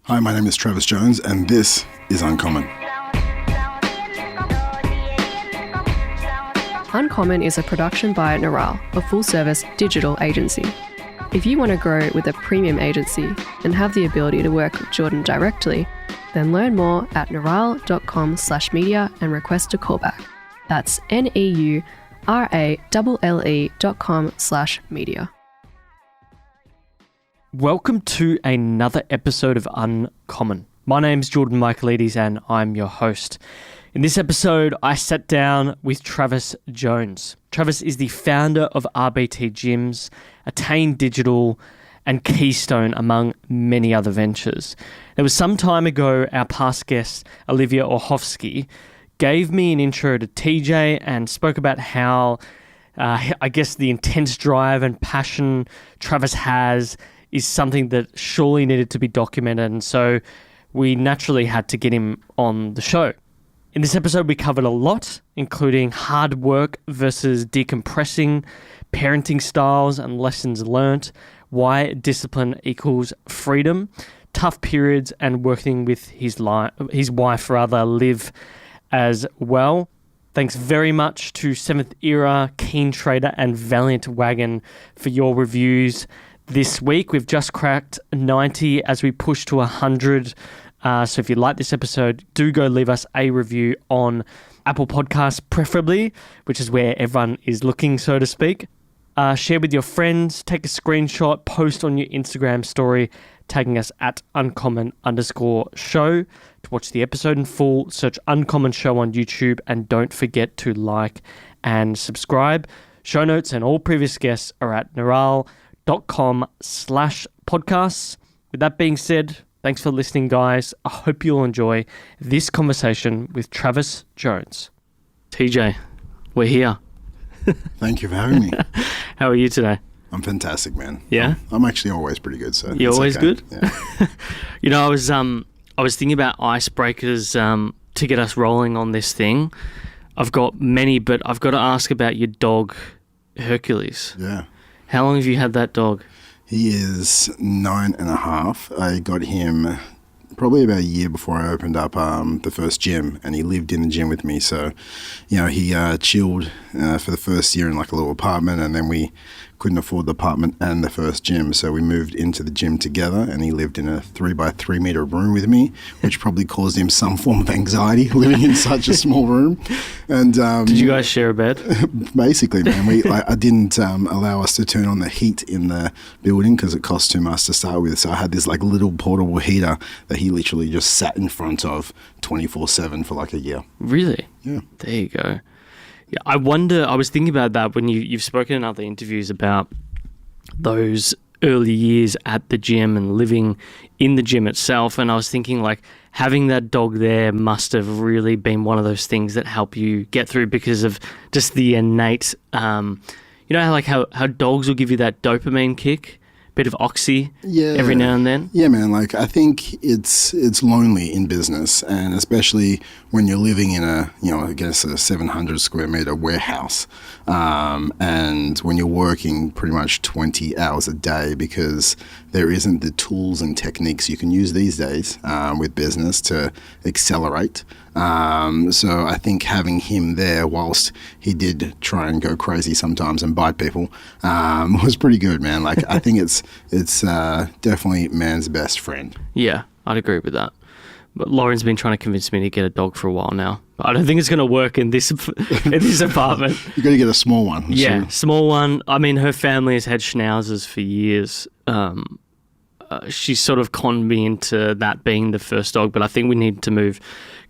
Hi, my name is Travis Jones, and this is Uncommon. Uncommon is a production by Neuralle, a full-service digital agency. If you want to grow with a premium agency and have the ability to work with Jordan directly, then learn more at neuralle.com/media and request a callback. That's neuralle.com/media. Welcome to another episode of Uncommon. My name's Jordan Michaelides and I'm your host. In this episode, I sat down with Travis Jones. Travis is the founder of RBT Gyms, Attain Digital, and Keystone, among many other ventures. It was some time ago, our past guest, Olivia Orhovsky, gave me an intro to TJ and spoke about how, I guess, the intense drive and passion Travis has is something that surely needed to be documented, and so we naturally had to get him on the show. In this episode, we covered a lot, including hard work versus decompressing, parenting styles and lessons learnt, why discipline equals freedom, tough periods, and working with his wife, Liv, as well. Thanks very much to 7th Era, Keen Trader, and Valiant Wagon for your reviews this week. We've just cracked 90 as we push to 100. So if you like this episode, do go leave us a review on Apple Podcasts, preferably, which is where everyone is looking, so to speak. Share with your friends, take a screenshot, post on your Instagram story, tagging us at uncommon_show. To watch the episode in full, search Uncommon Show on YouTube, and don't forget to like and subscribe. Show notes and all previous guests are at neuralle.com/podcasts. With that being said, thanks for listening, guys. I hope you'll enjoy this conversation with Travis Jones. TJ, we're here. Thank you for having me. How are you today? I'm fantastic, man. Yeah? I'm actually always pretty good, so You're always okay. good? Yeah. You know, I was thinking about icebreakers to get us rolling on this thing. I've got many, but I've got to ask about your dog, Hercules. Yeah. How long have you had that dog? He is 9.5. I got him probably about a year before I opened up the first gym, and he lived in the gym with me. So, you know, he chilled for the first year in like a little apartment, and then we couldn't afford the apartment and the first gym, so we moved into the gym together, and he lived in a 3x3 meter room with me, which probably caused him some form of anxiety living in such a small room. And did you guys share a bed? Basically, man. I didn't allow us to turn on the heat in the building because it cost too much to start with. So I had this like little portable heater that he literally just sat in front of 24/7 for like a year. Really? Yeah. There you go. Yeah, I wonder, I was thinking about that when you've spoken in other interviews about those early years at the gym and living in the gym itself, and I was thinking like having that dog there must have really been one of those things that help you get through because of just the innate, you know, how dogs will give you that dopamine kick, bit of oxy every now and then. Yeah, man. Like I think it's lonely in business, and especially when you're living in a 700 square meter warehouse, and when you're working pretty much 20 hours a day because there isn't the tools and techniques you can use these days with business to accelerate. So I think having him there, whilst he did try and go crazy sometimes and bite people, was pretty good, man. Like I think it's definitely man's best friend. Yeah, I'd agree with that. But Lauren's been trying to convince me to get a dog for a while now. But I don't think it's going to work in this apartment. You got to get a small one. Yeah, small one. I mean, her family has had schnauzers for years. She sort of conned me into that being the first dog, but I think we need to move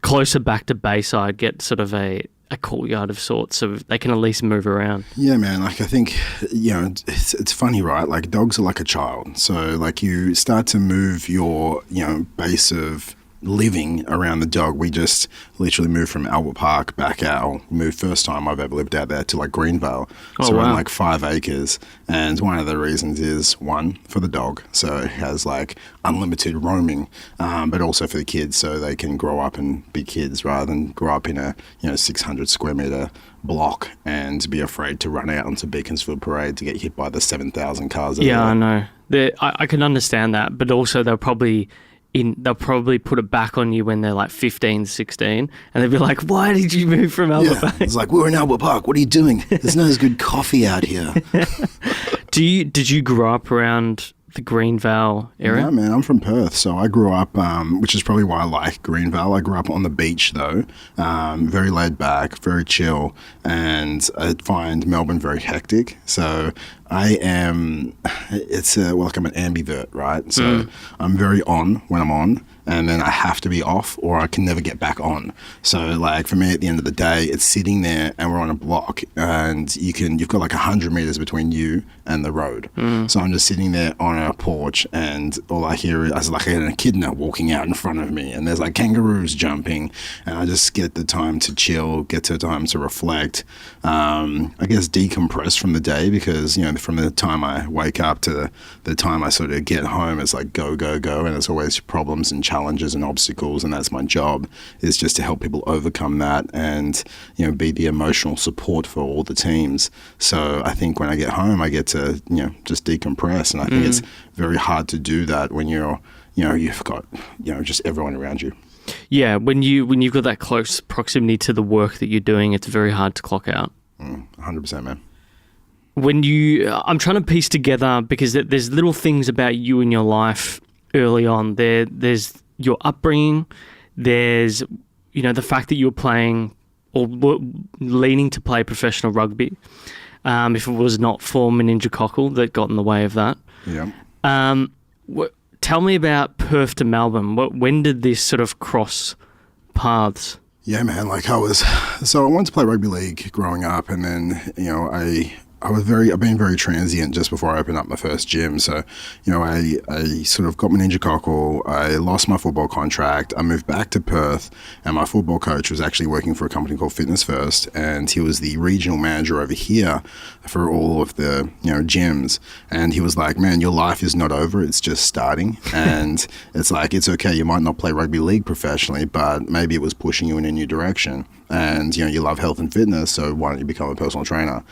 closer back to Bayside, get sort of a courtyard of sorts so they can at least move around. Yeah, man. Like I think, you know, it's funny, right? Like dogs are like a child. So like you start to move your, base of living around the dog. We just literally moved from Albert Park back out. Moved first time I've ever lived out there to like Greenvale. So we're on like 5 acres. And one of the reasons is one for the dog. So it has like unlimited roaming, but also for the kids so they can grow up and be kids rather than grow up in a 600 square meter block and be afraid to run out onto Beaconsfield Parade to get hit by the 7,000 cars. Yeah, I know. I can understand that, but also they'll probably they'll probably put it back on you when they're like 15, 16, and they'll be like, why did you move from Albert Bay? It's like, we're in Albert Park. What are you doing? There's no as good coffee out here. Did you grow up around the Greenvale area? Yeah, man, I'm from Perth, so I grew up, which is probably why I like Greenvale. I grew up on the beach, though, very laid back, very chill, and I find Melbourne very hectic. So I'm an ambivert, right? So I'm very on when I'm on, and then I have to be off or I can never get back on. So like for me at the end of the day, it's sitting there and we're on a block and you've got like 100 meters between you and the road. So I'm just sitting there on a porch and all I hear is like an echidna walking out in front of me and there's like kangaroos jumping and I just get the time to chill, get the time to reflect, I guess decompress from the day because, from the time I wake up to the time I sort of get home, it's like go, go, go. And there's always problems and challenges and obstacles. And that's my job, is just to help people overcome that and, be the emotional support for all the teams. So I think when I get home, I get to, just decompress. And I think it's very hard to do that when you've got, just everyone around you. Yeah. When you've got that close proximity to the work that you're doing, it's very hard to clock out. 100%, man. I'm trying to piece together, because there's little things about you in your life early on. There's your upbringing, there's, the fact that you were playing or were leaning to play professional rugby, if it was not for meningococcal that got in the way of that. Yeah. Tell me about Perth to Melbourne. When did this sort of cross paths? Yeah, man, I wanted to play rugby league growing up, and then, I've been very transient just before I opened up my first gym. So, I sort of got meningococcal. I lost my football contract. I moved back to Perth, and my football coach was actually working for a company called Fitness First, and he was the regional manager over here for all of the, gyms. And he was like, man, your life is not over. It's just starting. And it's like, it's okay. You might not play rugby league professionally, but maybe it was pushing you in a new direction. And, you love health and fitness, so why don't you become a personal trainer?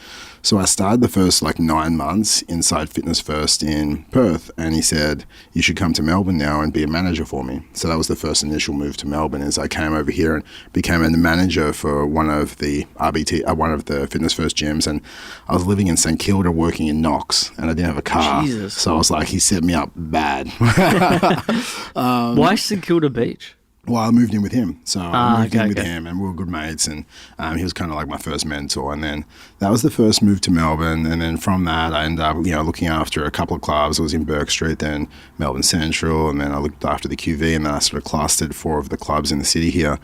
So I started the first 9 months inside Fitness First in Perth, and he said, you should come to Melbourne now and be a manager for me. So that was the first initial move to Melbourne, is I came over here and became a manager for one of the Fitness First gyms, and I was living in St Kilda working in Knox, and I didn't have a car. Jesus. So I was like, he set me up bad. Why St Kilda Beach? Well, I moved in with him. So I moved in with okay. him, and we were good mates, and he was kind of like my first mentor. And then that was the first move to Melbourne. And then from that, I ended up, looking after a couple of clubs. I was in Burke Street, then Melbourne Central, and then I looked after the QV, and then I sort of clustered 4 of the clubs in the city here.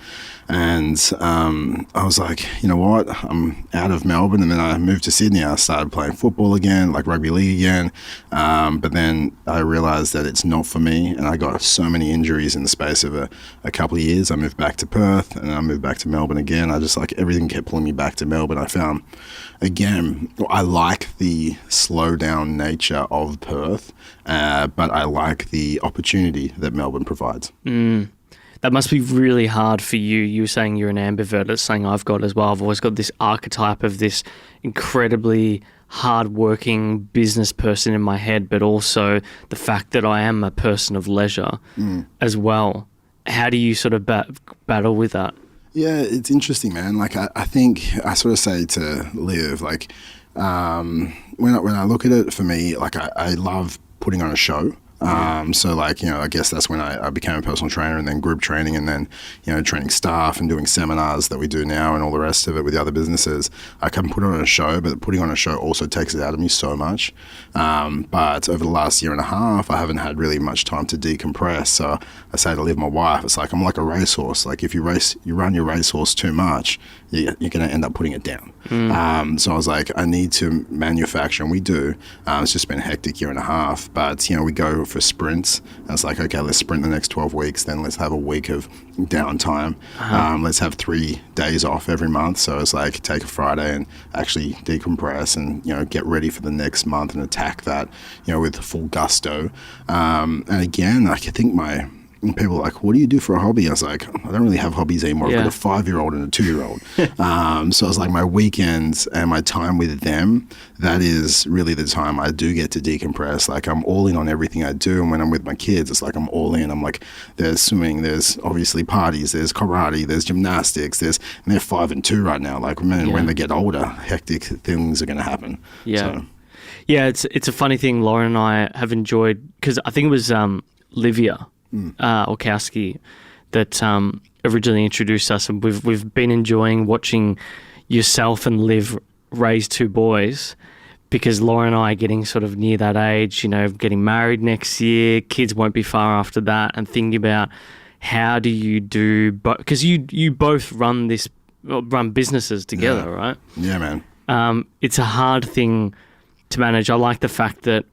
And I was like, you know what, I'm out of Melbourne. And then I moved to Sydney. I started playing football again, like rugby league again. But then I realized that it's not for me, and I got so many injuries in the space of a couple of years. I moved back to Perth, and I moved back to Melbourne again. I just everything kept pulling me back to Melbourne. I found, again, I like the slow down nature of Perth, but I like the opportunity that Melbourne provides. That must be really hard for you. You were saying you're an ambivert. That's something I've got as well. I've always got this archetype of this incredibly hard-working business person in my head, but also the fact that I am a person of leisure as well. How do you sort of battle with that? Yeah, it's interesting, man. I think I sort of say to Liv, when I look at it, for me, I love putting on a show. So I guess that's when I became a personal trainer, and then group training, and then, training staff and doing seminars that we do now and all the rest of it with the other businesses. I can put on a show, but putting on a show also takes it out of me so much. But over the last year and a half, I haven't had really much time to decompress. So I say to Liv, my wife, it's like, I'm like a racehorse. Like if you run your racehorse too much, you're going to end up putting it down. So I was like, I need to manufacture, and we do. It's just been a hectic year and a half, but, we go for sprints. And it's like, okay, let's sprint the next 12 weeks, then let's have a week of downtime. Let's have 3 days off every month. So it's like, take a Friday and actually decompress and, get ready for the next month and attack that, with full gusto. And again, I think And people are like, what do you do for a hobby? I was like, I don't really have hobbies anymore. I've got a 5-year-old and a 2-year-old. So it's like my weekends and my time with them, that is really the time I do get to decompress. Like I'm all in on everything I do. And when I'm with my kids, it's like I'm all in. I'm like, there's swimming, there's obviously parties, there's karate, there's gymnastics, and they're 5 and 2 right now. Like, man, when they get older, hectic things are going to happen. Yeah. So. Yeah, it's a funny thing. Lauren and I have enjoyed, because I think it was Livia Orkowski that originally introduced us, and we've been enjoying watching yourself and Liv raise 2 boys, because Lauren and I are getting sort of near that age, getting married next year, kids won't be far after that, and thinking about how do you do, because you both run businesses together, right? Yeah, man. It's a hard thing to manage. I like the fact that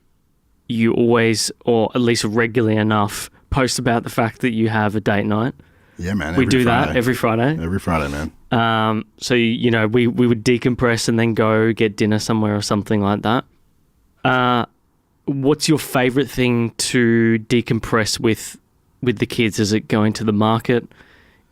you always, or at least regularly enough, post about the fact that you have a date night. Yeah, man. We do that every Friday. Every Friday, man. So, we would decompress and then go get dinner somewhere or something like that. What's your favourite thing to decompress with the kids? Is it going to the market?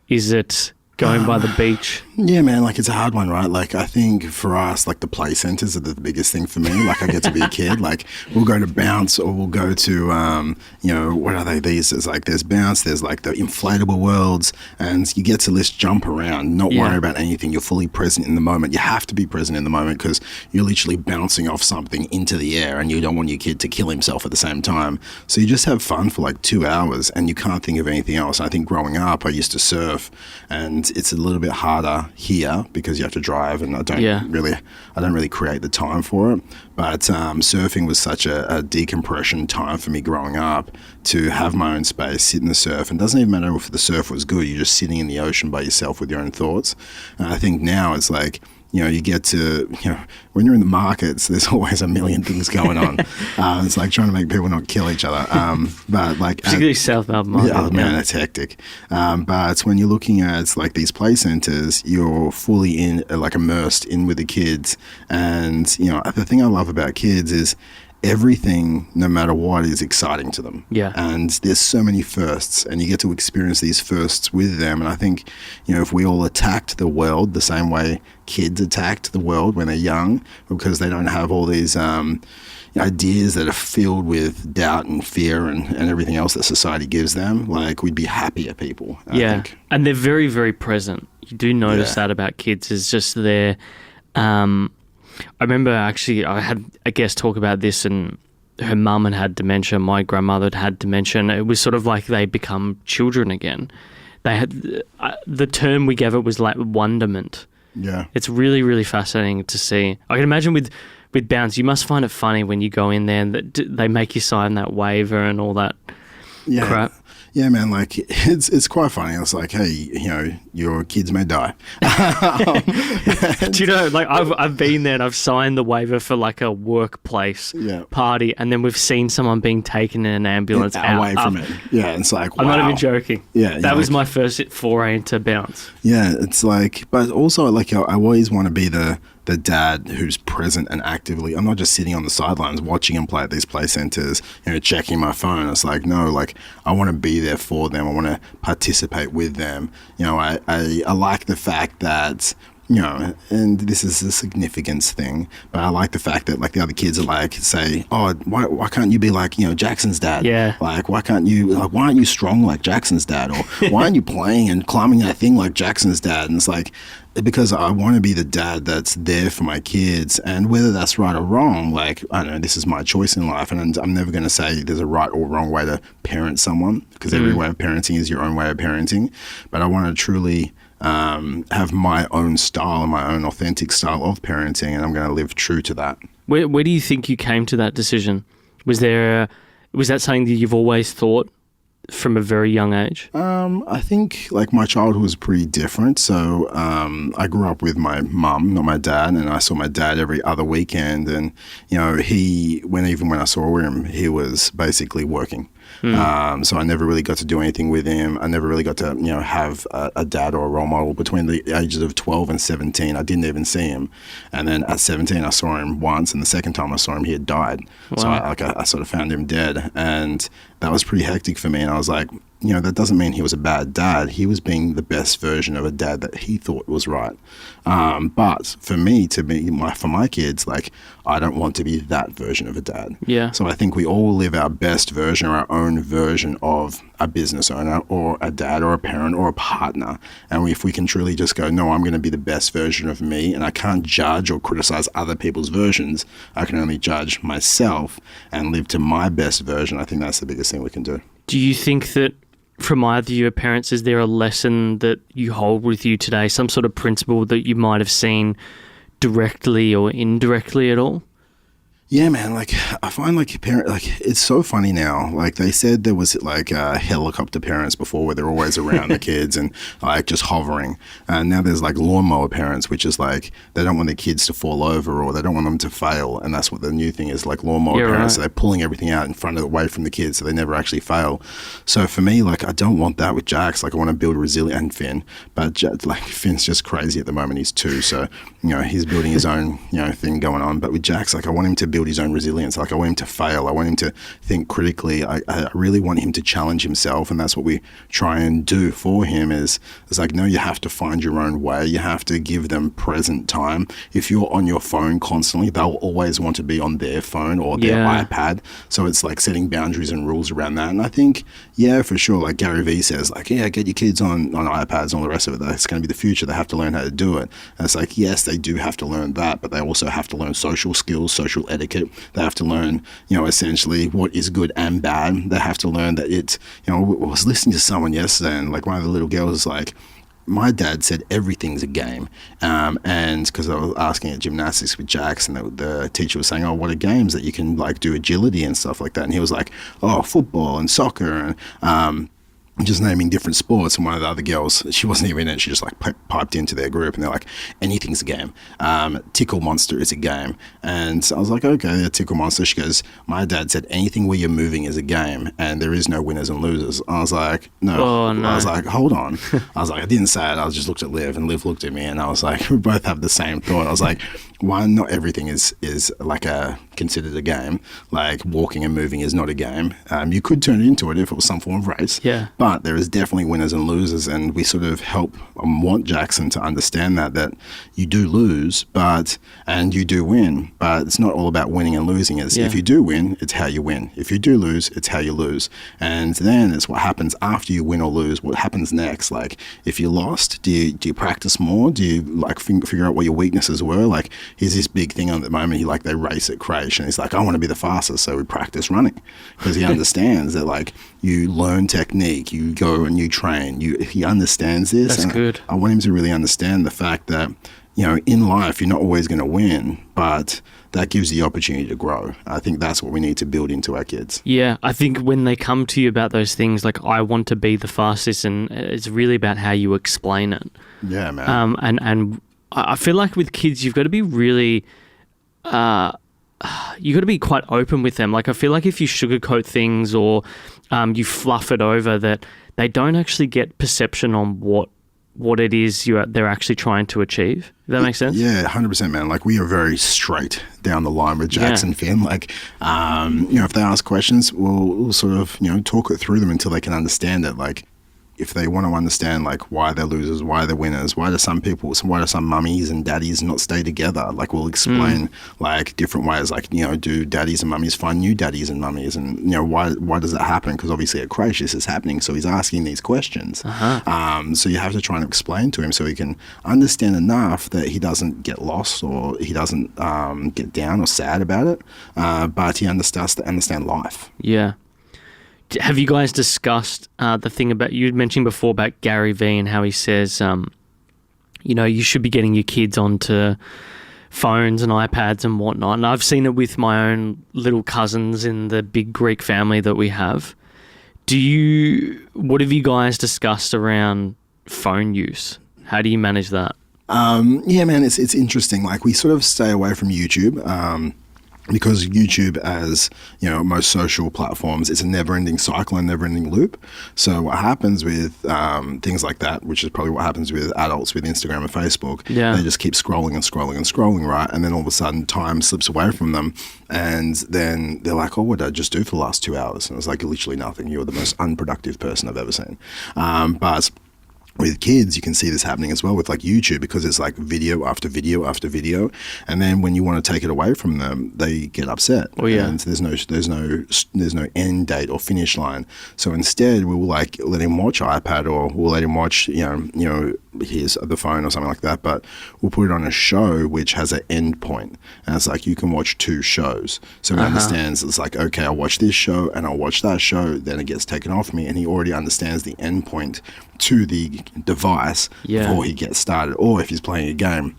Is it going by the beach? Yeah, man, like it's a hard one, right? Like I think for us, like the play centers are the biggest thing for me. Like I get to be a kid. Like we'll go to Bounce or we'll go to, what are they? There's Bounce, there's like the inflatable worlds, and you get to just jump around, not worry about anything. You're fully present in the moment. You have to be present in the moment because you're literally bouncing off something into the air and you don't want your kid to kill himself at the same time. So you just have fun for like 2 hours and you can't think of anything else. I think growing up, I used to surf, and it's a little bit harder here because you have to drive, and I don't really create the time for it. But surfing was such a decompression time for me growing up, to have my own space, sit in the surf, and it doesn't even matter if the surf was good. You're just sitting in the ocean by yourself with your own thoughts. And I think now it's like, you get to, when you're in the markets, there's always a million things going on. It's like trying to make people not kill each other. But like, particularly South Melbourne market. Yeah, man, it's hectic. But when you're looking at like these play centers, you're fully in, like immersed in with the kids. And, the thing I love about kids is everything, no matter what, is exciting to them. Yeah. And there's so many firsts, and you get to experience these firsts with them. And I think, if we all attacked the world the same way kids attacked the world when they're young, because they don't have all these ideas that are filled with doubt and fear and everything else that society gives them, like we'd be happier people. I think. And they're very, very present. You do notice that about kids, is just their I remember actually I had a guest talk about this, and her mum had dementia, my grandmother had dementia, and it was sort of like they become children again. They had the term we gave it was like wonderment. Yeah. It's really, really fascinating to see. I can imagine with Bounce, you must find it funny when you go in there and they make you sign that waiver and all that crap. Yeah, man, like it's quite funny. It's like, hey, your kids may die. Do you know, like I've been there and I've signed the waiver for like a workplace party, and then we've seen someone being taken in an ambulance away from it. Yeah, it's like, wow. I'm not even joking. Yeah, that was my first foray into Bounce. Yeah, it's like, but also like I always want to be the dad who's present and actively. I'm not just sitting on the sidelines watching them play at these play centers, checking my phone. It's like, no, like I want to be there for them. I want to participate with them. I like the fact that, and this is a significance thing, but I like the fact that like the other kids are like, say, oh, why can't you be like, Jackson's dad? Yeah. Like, why aren't you strong like Jackson's dad? Or why aren't you playing and climbing that thing like Jackson's dad? And it's like, because I want to be the dad that's there for my kids, and whether that's right or wrong, like, I don't know, this is my choice in life, and I'm never going to say there's a right or wrong way to parent someone, because every way of parenting is your own way of parenting. But I want to truly have my own style and my own authentic style of parenting, and I'm going to live true to that. Where do you think you came to that decision? Was that something that you've always thought from a very young age? I think like my childhood was pretty different. So I grew up with my mum, not my dad, and I saw my dad every other weekend. And even when I saw him, he was basically working. So I never really got to do anything with him. I never really got to, have a dad or a role model. Between the ages of 12 and 17, I didn't even see him. And then at 17, I saw him once, and the second time I saw him, he had died. Wow. So I sort of found him dead, and that was pretty hectic for me. And I was like, that doesn't mean he was a bad dad. He was being the best version of a dad that he thought was right. But for me, for my kids, like, I don't want to be that version of a dad. Yeah. So I think we all live our best version or our own version of a business owner or a dad or a parent or a partner. And if we can truly just go, no, I'm going to be the best version of me, and I can't judge or criticize other people's versions. I can only judge myself and live to my best version. I think that's the biggest thing we can do. Do you think that from either of your parents, is there a lesson that you hold with you today, some sort of principle that you might have seen directly or indirectly at all? Yeah, man, like, I find, like, it's so funny now. Like, they said there was, like, helicopter parents before where they're always around the kids and, like, just hovering. And now there's, like, lawnmower parents, which is, like, they don't want their kids to fall over or they don't want them to fail. And that's what the new thing is, like, lawnmower parents. Right. So they're pulling everything out in front of, away from the kids so they never actually fail. So for me, like, I don't want that with Jax. Like, I want to build resilience, and Finn. But, like, Finn's just crazy at the moment. He's 2. So, he's building his own, thing going on. But with Jax, like, I want him to build his own resilience. Like, I want him to fail. I want him to think critically. I really want him to challenge himself, and that's what we try and do for him is like, no, you have to find your own way. You have to give them present time. If you're on your phone constantly, they'll always want to be on their phone or their iPad. So it's like setting boundaries and rules around that. And I think, yeah, for sure, like Gary Vee says, like, yeah, get your kids on iPads and all the rest of it. That's going to be the future. They have to learn how to do it. And it's like, yes, they do have to learn that, but they also have to learn social skills, social etiquette. They have to learn, essentially what is good and bad. They have to learn that I was listening to someone yesterday, and like one of the little girls was like, my dad said everything's a game. And because I was asking at gymnastics with Jax, and the teacher was saying, oh, what are games that you can like do agility and stuff like that? And he was like, oh, football and soccer and just naming different sports. And one of the other girls, she wasn't even in it, she just like piped into their group, and they're like, anything's a game. Tickle Monster is a game. And so I was like, okay, yeah, Tickle Monster. She goes, my dad said anything where you're moving is a game and there is no winners and losers. I was like, no. Oh, no. I was like, hold on. I was like, I didn't say it. I just looked at Liv, and Liv looked at me, and I was like, we both have the same thought. I was like, one, not everything is like considered a game. Like walking and moving is not a game. You could turn it into it if it was some form of race. Yeah. But there is definitely winners and losers, and we sort of help want Jackson to understand that you do lose, and you do win, but it's not all about winning and losing. If you do win, it's how you win. If you do lose, it's how you lose. And then it's what happens after you win or lose. What happens next? Like if you lost, do you practice more? Do you like figure out what your weaknesses were? Like here's this big thing at the moment. They race at creche, and he's like, I want to be the fastest, so we practice running because he understands that like you learn technique, you go and you train. He understands this. That's good. I want him to really understand the fact that in life you're not always going to win, but that gives the opportunity to grow. I think that's what we need to build into our kids. Yeah, I think when they come to you about those things, like I want to be the fastest, and it's really about how you explain it. Yeah, man. And I feel like with kids, you've got to be really, you got to be quite open with them. Like I feel like if you sugarcoat things or you fluff it over, that they don't actually get perception on what it is they're actually trying to achieve. Does that make sense? Yeah, 100%, man. Like we are very straight down the line with Jax and Finn. Like, if they ask questions, we'll sort of, talk it through them until they can understand it. Like, if they want to understand like why they're losers, why they're winners, why do some mummies and daddies not stay together? Like we'll explain like different ways, like, do daddies and mummies find new daddies and mummies, and why does that happen? Because obviously at creche this is happening, so he's asking these questions. So you have to try and explain to him so he can understand enough that he doesn't get lost or he doesn't get down or sad about it, but he understands to understand life. Yeah. Have you guys discussed the thing about, you mentioned before about Gary Vee and how he says, you should be getting your kids onto phones and iPads and whatnot. And I've seen it with my own little cousins in the big Greek family that we have. What have you guys discussed around phone use? How do you manage that? Yeah, man, it's interesting. Like we sort of stay away from YouTube. because YouTube, as you know, most social platforms, it's a never-ending cycle and never-ending loop. So what happens with things like that, which is probably what happens with adults with Instagram and Facebook, they just keep scrolling and scrolling and scrolling, right? And then all of a sudden time slips away from them, and then they're like, oh, what did I just do for the last 2 hours? And it's like literally nothing. You're the most unproductive person I've ever seen. But with kids, you can see this happening as well with like YouTube, because it's like video after video after video, and then when you want to take it away from them, they get upset. Oh yeah, and there's no end date or finish line. So instead, we will like let him watch iPad, or we'll let him watch here's the phone or something like that. But we'll put it on a show which has an end point, and it's like you can watch 2 shows. So he understands it's like, okay, I'll watch this show and I'll watch that show. Then it gets taken off me, and he already understands the end point to the device before he gets started. Or if he's playing a game,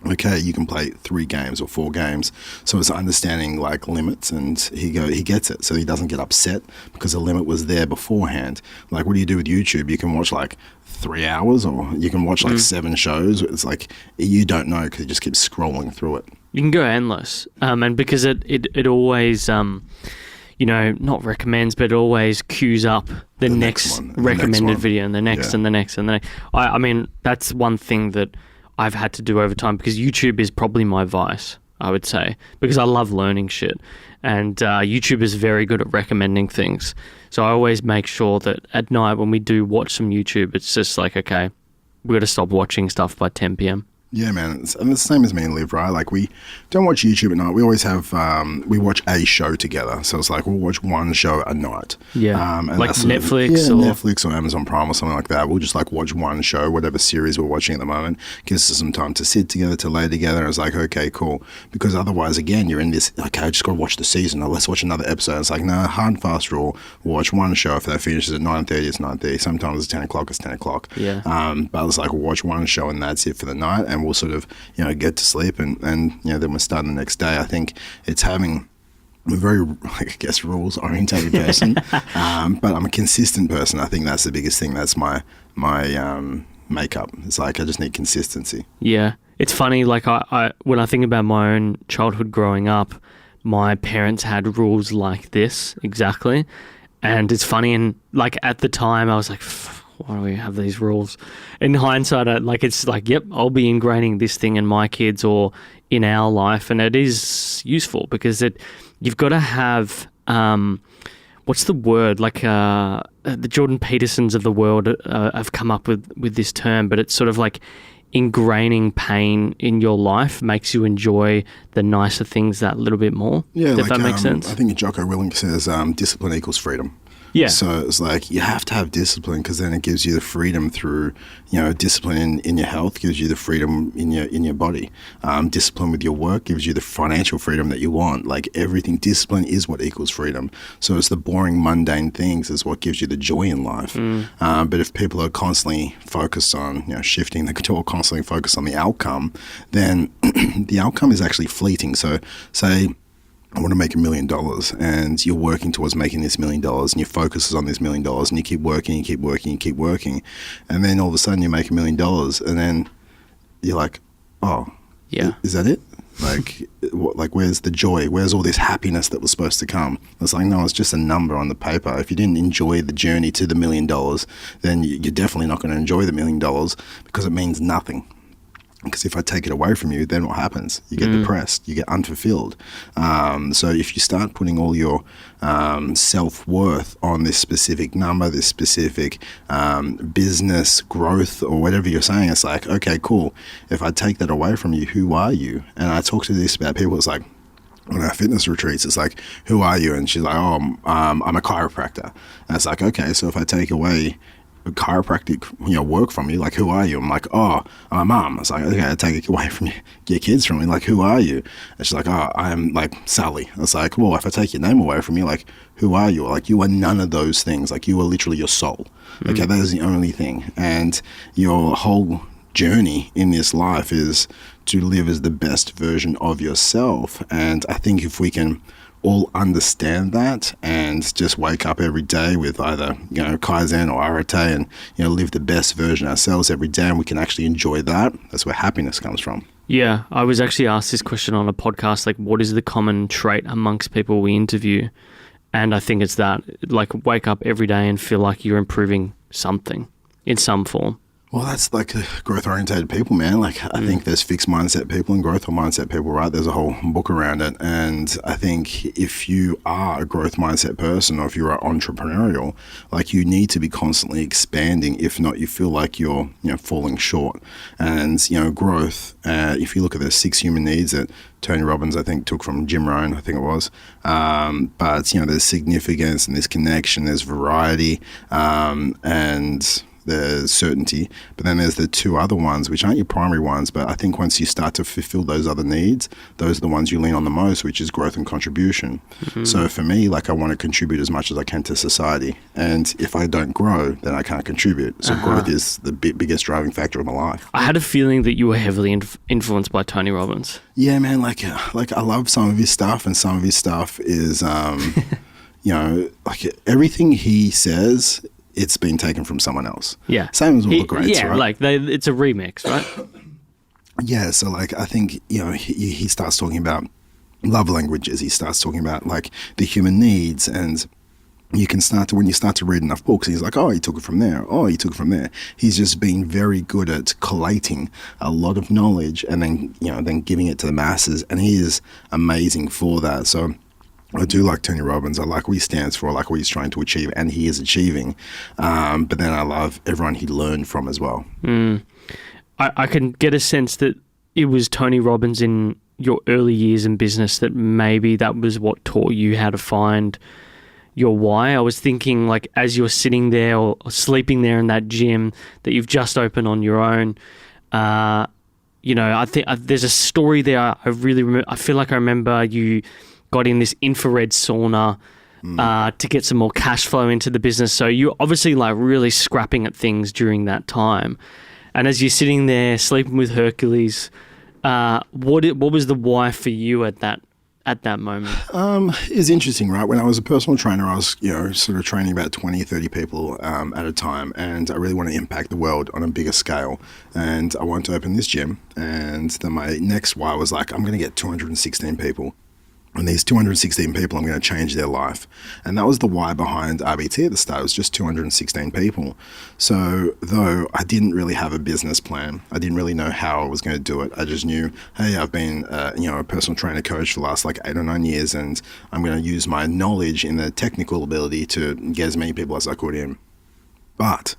okay, you can play 3 games or 4 games. So it's understanding like limits, and he gets it. So he doesn't get upset because the limit was there beforehand. Like, what do you do with YouTube? You can watch like 3 hours, or you can watch like 7 shows. It's like you don't know because you just keep scrolling through it. You can go endless, and because it always not recommends, but it always queues up the next recommended video, and the next and the next and the next. I mean, that's one thing that I've had to do over time, because YouTube is probably my vice, I would say, because I love learning shit, and YouTube is very good at recommending things. So I always make sure that at night when we do watch some YouTube, it's just like, okay, we've got to stop watching stuff by 10 p.m. Yeah, man. And it's the same as me and Liv, right? Like, we don't watch YouTube at night. We always have, we watch a show together. So it's like we'll watch one show a night. Yeah. Like Netflix or... Netflix or Amazon Prime or something like that. We'll just like watch one show, whatever series we're watching at the moment. Gives us some time to sit together, to lay together. And it's like, okay, cool. Because otherwise, again, you're in this, okay, I just got to watch the season. Or let's watch another episode. It's like, no, hard and fast rule. We'll watch one show. If that finishes at 9:30, it's 9:30. Sometimes it's 10 o'clock, it's 10 o'clock. Yeah. But it's like, we'll watch one show and that's it for the night. And we'll sort of, get to sleep, and then we're starting the next day. I think it's having a very, I guess, rules-orientated person, but I'm a consistent person. I think that's the biggest thing. That's my makeup. It's like I just need consistency. Yeah. It's funny, like I when I think about my own childhood growing up, my parents had rules like this, exactly. And it's funny, and like at the time I was like, why do we have these rules? In hindsight, it's like, yep, I'll be ingraining this thing in my kids or in our life, and it is useful because you've got to have what's the word? Like the Jordan Petersons of the world have come up with this term, but it's sort of like ingraining pain in your life makes you enjoy the nicer things that little bit more. Yeah, if that makes sense. I think Jocko Willink says discipline equals freedom. Yeah. So it's like you have to have discipline, because then it gives you the freedom through, discipline in your health gives you the freedom in your body. Discipline with your work gives you the financial freedom that you want. Like everything, discipline is what equals freedom. So it's the boring, mundane things is what gives you the joy in life. But if people are constantly focused on, shifting the door, constantly focused on the outcome, then the outcome is actually fleeting. So say, I want to make $1 million, and you're working towards making this $1 million, and your focus is on this $1 million, and you keep working, you keep working, you keep working, and then all of a sudden you make $1 million, and then you're like, oh, yeah, is that it? Like where's the joy? Where's all this happiness that was supposed to come? It's like, no, it's just a number on the paper. If you didn't enjoy the journey to the $1 million, then you're definitely not going to enjoy the $1 million, because it means nothing. Because if I take it away from you, then what happens? You get depressed, you get unfulfilled. So if you start putting all your self-worth on this specific number, this specific business growth or whatever you're saying, it's like, okay, cool. If I take that away from you, who are you? And I talk to this about people, it's like, on our fitness retreats, it's like, who are you? And she's like, oh, I'm a chiropractor. And it's like, okay, so if I take away chiropractic work from you, like, who are you? I'm like, oh, I'm a mom. It's like, okay, I take it away from you, your kids from me, like, who are you? And she's like, oh, I'm like Sally. It's like, well, if I take your name away from you, like, who are you? Like, you are none of those things. Like, you are literally your soul. Okay, that is the only thing. And your whole journey in this life is to live as the best version of yourself. And I think if we can all understand that and just wake up every day with either Kaizen or RT and live the best version of ourselves every day, and we can actually enjoy that, that's where happiness comes from. Yeah, I was actually asked this question on a podcast, like what is the common trait amongst people we interview? And I think it's that, like wake up every day and feel like you're improving something in some form. Well, that's like growth-oriented people, man. Like, I think there's fixed mindset people and growth mindset people, right? There's a whole book around it. And I think if you are a growth mindset person or if you are entrepreneurial, like you need to be constantly expanding. If not, you feel like you're, falling short. And, growth, if you look at the 6 human needs that Tony Robbins, I think, took from Jim Rohn, I think it was. But, there's significance and there's connection, there's variety, and there's certainty, but then there's the 2 other ones, which aren't your primary ones, but I think once you start to fulfill those other needs, those are the ones you lean on the most, which is growth and contribution. So for me, like I want to contribute as much as I can to society, and if I don't grow, then I can't contribute. So growth is the biggest driving factor of my life. I had a feeling that you were heavily influenced by Tony Robbins. Yeah, man, like I love some of his stuff, and some of his stuff is, like everything he says, it's been taken from someone else. Yeah. Same as all the greats, yeah, right? like it's a remix, right? Yeah, so like I think, he starts talking about love languages. He starts talking about like the human needs, and you can start to, when you start to read enough books, he's like, oh, he took it from there. Oh, he took it from there. He's just been very good at collating a lot of knowledge and then, then giving it to the masses. And he is amazing for that. So I do like Tony Robbins. I like what he stands for. I like what he's trying to achieve, and he is achieving. But then I love everyone he learned from as well. I can get a sense that it was Tony Robbins in your early years in business that maybe that was what taught you how to find your why. I was thinking, like, as you're sitting there or sleeping there in that gym that you've just opened on your own, I think there's a story there. I really remember. I feel like I remember you got in this infrared sauna to get some more cash flow into the business. So you're obviously like really scrapping at things during that time. And as you're sitting there sleeping with Hercules, what was the why for you at that moment? It's interesting, right? When I was a personal trainer, I was, sort of training about 20, 30 people at a time, and I really want to impact the world on a bigger scale. And I wanted to open this gym, and then my next why was like, I'm going to get 216 people. And these 216 people, I'm going to change their life. And that was the why behind RBT at the start. It was just 216 people. So though I didn't really have a business plan, I didn't really know how I was going to do it. I just knew, hey, I've been a personal trainer coach for the last like 8 or 9 years, and I'm going to use my knowledge in the technical ability to get as many people as I could in. But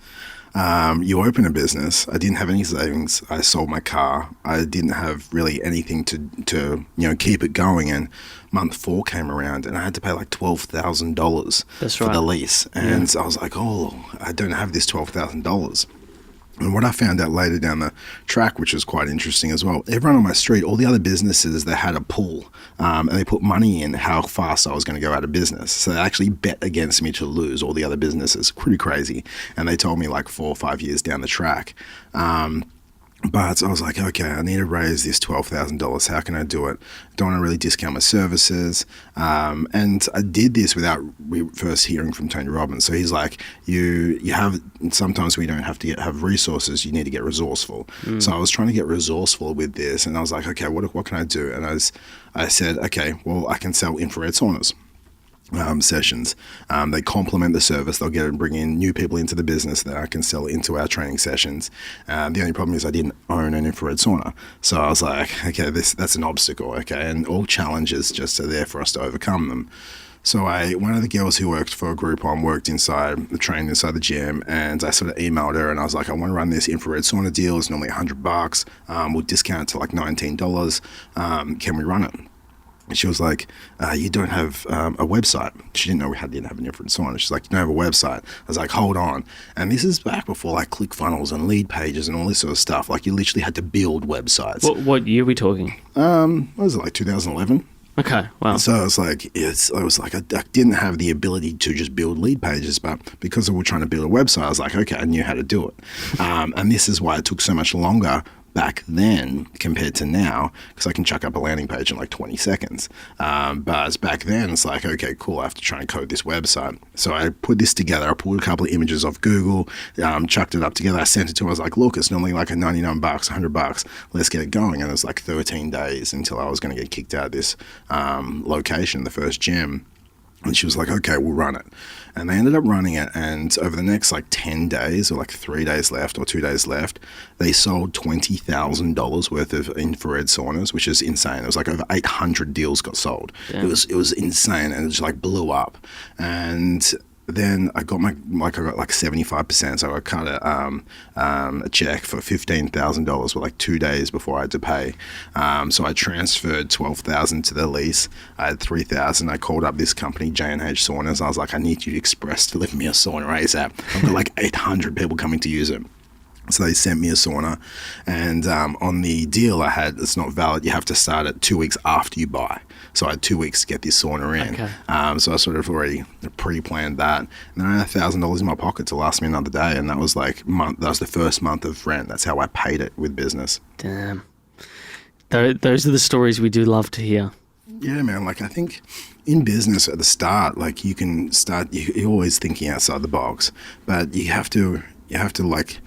you open a business. I didn't have any savings. I sold my car. I didn't have really anything to keep it going. And month 4 came around, and I had to pay like $12,000 for the lease. And I was like, oh, I don't have this $12,000. And what I found out later down the track, which was quite interesting as well, everyone on my street, all the other businesses, they had a pool, and they put money in how fast I was going to go out of business. So they actually bet against me to lose all the other businesses. Pretty crazy. And they told me like 4 or 5 years down the track. But I was like, okay, I need to raise this $12,000. How can I do it? Don't want to really discount my services. And I did this without first hearing from Tony Robbins. So he's like, you have, sometimes we don't have to have resources. You need to get resourceful. So I was trying to get resourceful with this. And I was like, okay, what can I do? And I said, okay, well, I can sell infrared saunas. Sessions. They complement the service. They'll get and bring in new people into the business that I can sell into our training sessions. The only problem is I didn't own an infrared sauna. So I was like, okay, that's an obstacle, okay? And all challenges just are there for us to overcome them. So one of the girls who worked for a Groupon worked trained inside the gym, and I sort of emailed her and I was like, I want to run this infrared sauna deal. It's normally $100. We'll discount it to like $19. Can we run it? And she was like, you don't have a website. She didn't know we didn't have an infrared sauna. She's like, you don't have a website. I was like, hold on. And this is back before like ClickFunnels and lead pages and all this sort of stuff. Like you literally had to build websites. What year are we talking? What was it, like 2011? Okay, wow. So I was like, I didn't have the ability to just build lead pages, but because we were trying to build a website, I was like, okay, I knew how to do it. And this is why it took so much longer back then compared to now, because I can chuck up a landing page in like 20 seconds. But back then, it's like, okay, cool, I have to try and code this website. So I put this together. I pulled a couple of images off Google, chucked it up together. I sent it to him. I was like, look, it's normally like a $99, $100. Let's get it going. And it was like 13 days until I was going to get kicked out of this location, the first gym. And she was like, okay, we'll run it. And they ended up running it. And over the next like 10 days or like 3 days left or 2 days left, they sold $20,000 worth of infrared saunas, which is insane. It was like over 800 deals got sold. Damn. It was insane. And it just like blew up. And then I got I got like 75%, so I cut a check for $15,000 for like 2 days before I had to pay. So I transferred $12,000 to the lease. I had $3,000. I called up this company, J&H Saunas. I was like, I need you to express to deliver me a sauna ASAP. I've got like 800 people coming to use it. So they sent me a sauna, and on the deal I had, it's not valid. You have to start it 2 weeks after you buy. So I had 2 weeks to get this sauna in. Okay. So I sort of already pre-planned that. And then I had $1,000 in my pocket to last me another day, and that was like that was the first month of rent. That's how I paid it with business. Damn. Those are the stories we do love to hear. Yeah, man. Like I think in business at the start, like you can start. You're always thinking outside the box, but you have to like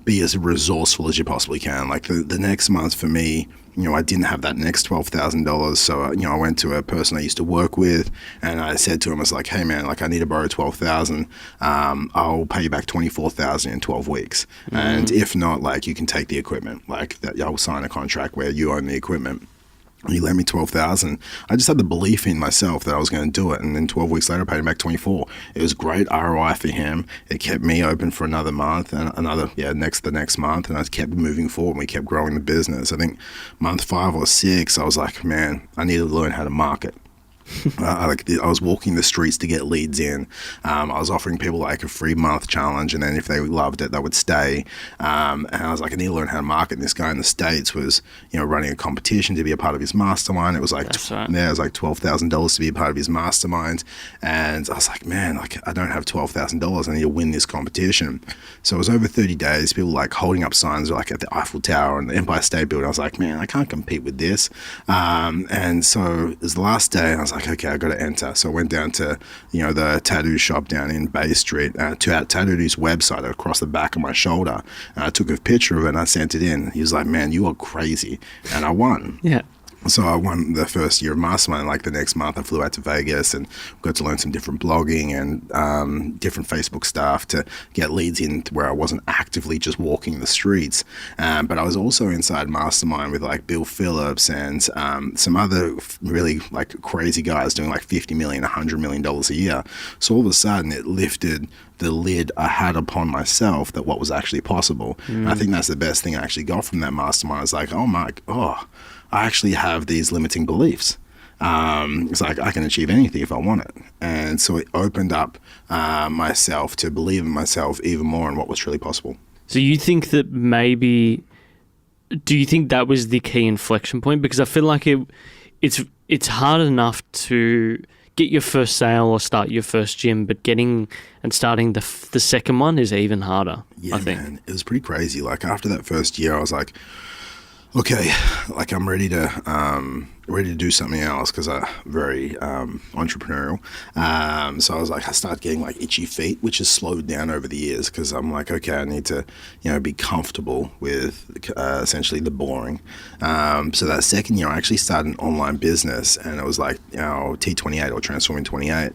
be as resourceful as you possibly can. Like the next month for me, I didn't have that next $12,000. So, I went to a person I used to work with, and I said to him, I was like, hey man, like I need to borrow $12,000. I'll pay you back $24,000 in 12 weeks. Mm-hmm. And if not, like you can take the equipment, like that I'll sign a contract where you own the equipment. He lent me $12,000. I just had the belief in myself that I was going to do it. And then 12 weeks later, I paid him back $24,000. It was great ROI for him. It kept me open for another month and the next month. And I kept moving forward and we kept growing the business. I think month 5 or 6, I was like, man, I need to learn how to market. I was walking the streets to get leads in. I was offering people like a free month challenge, and then if they loved it, they would stay. And I was like, I need to learn how to market. And this guy in the States was, running a competition to be a part of his mastermind. It was like, it was like $12,000 to be a part of his mastermind. And I was like, man, like I don't have $12,000. I need to win this competition. So it was over 30 days. People like holding up signs like at the Eiffel Tower and the Empire State Building. I was like, man, I can't compete with this. And so it was the last day, and I was like, okay, I got to enter. So I went down to, the tattoo shop down in Bay Street, tattooed his website across the back of my shoulder. And I took a picture of it and I sent it in. He was like, man, you are crazy. And I won. Yeah. So I won the first year of Mastermind. Like the next month, I flew out to Vegas and got to learn some different blogging and different Facebook stuff to get leads in to where I wasn't actively just walking the streets. But I was also inside Mastermind with like Bill Phillips and some other really like crazy guys doing like $50 million, $100 million a year. So all of a sudden it lifted the lid I had upon myself that what was actually possible. And I think that's the best thing I actually got from that Mastermind. It's like, I actually have these limiting beliefs. It's like I can achieve anything if I want it. And so it opened up myself to believe in myself even more and what was truly possible. So you think that do you think that was the key inflection point? Because I feel like it's hard enough to get your first sale or start your first gym, but getting and starting the second one is even harder. Yeah, I think. Man, it was pretty crazy. Like after that first year, I was like, okay, like I'm ready to do something else because I'm very entrepreneurial. So I was like, I started getting like itchy feet, which has slowed down over the years because I'm like, okay, I need to, be comfortable with essentially the boring. So that second year, I actually started an online business, and it was like, T28 or Transforming 28.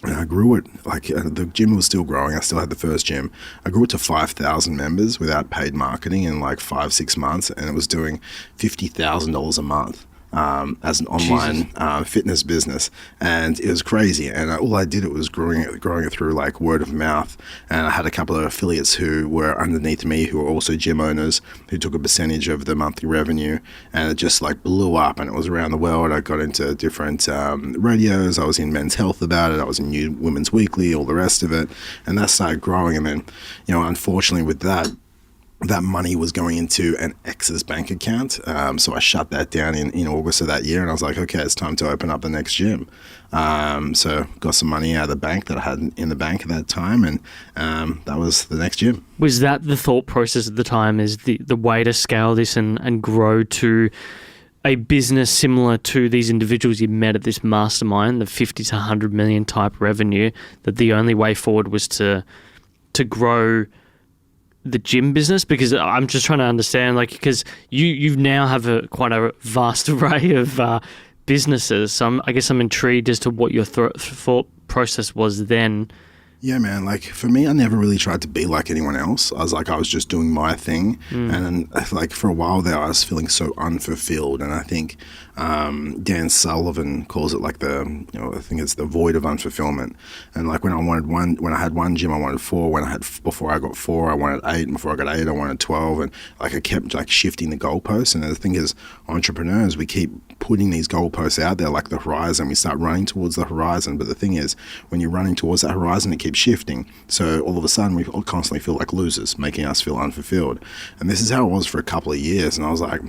And I grew it, like the gym was still growing. I still had the first gym. I grew it to 5,000 members without paid marketing in like 5-6 months. And it was doing $50,000 a month as an online fitness business. And it was crazy. And all I did was growing it through like word of mouth. And I had a couple of affiliates who were underneath me who were also gym owners who took a percentage of the monthly revenue. And it just like blew up, and it was around the world. I got into different radios. I was in Men's Health about it. I was in New Women's Weekly, all the rest of it. And that started growing. And then, unfortunately with that, that money was going into an ex's bank account. So I shut that down in August of that year, and I was like, okay, it's time to open up the next gym. So got some money out of the bank that I had in the bank at that time, and that was the next gym. Was that the thought process at the time, is the way to scale this and grow to a business similar to these individuals you met at this mastermind, the 50 to 100 million type revenue, that the only way forward was to grow the gym business? Because I'm just trying to understand, like, because you now have quite a vast array of businesses. So I guess I'm intrigued as to what your thought process was then. Yeah, man. Like, for me, I never really tried to be like anyone else. I was just doing my thing. And then, like, for a while there, I was feeling so unfulfilled. And I think Dan Sullivan calls it like I think it's the void of unfulfillment. And like when I had one gym, I wanted 4. Before I got 4, I wanted 8. And before I got 8, I wanted 12. And like, I kept like shifting the goalposts. And the thing is, entrepreneurs, we keep putting these goalposts out there like the horizon. We start running towards the horizon. But the thing is, when you're running towards that horizon, it keeps shifting. So all of a sudden, we constantly feel like losers, making us feel unfulfilled. And this is how it was for a couple of years. And I was like,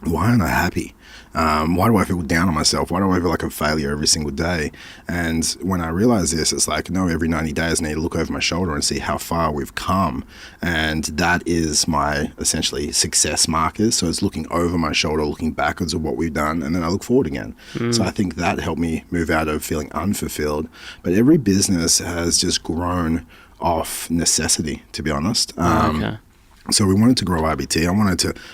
why aren't I happy? Why do I feel down on myself? Why do I feel like a failure every single day? And when I realized this, it's like, no, every 90 days I need to look over my shoulder and see how far we've come. And that is my essentially success markers. So it's looking over my shoulder, looking backwards at what we've done, and then I look forward again. So I think that helped me move out of feeling unfulfilled. But every business has just grown off necessity, to be honest. Okay. So we wanted to grow RBT.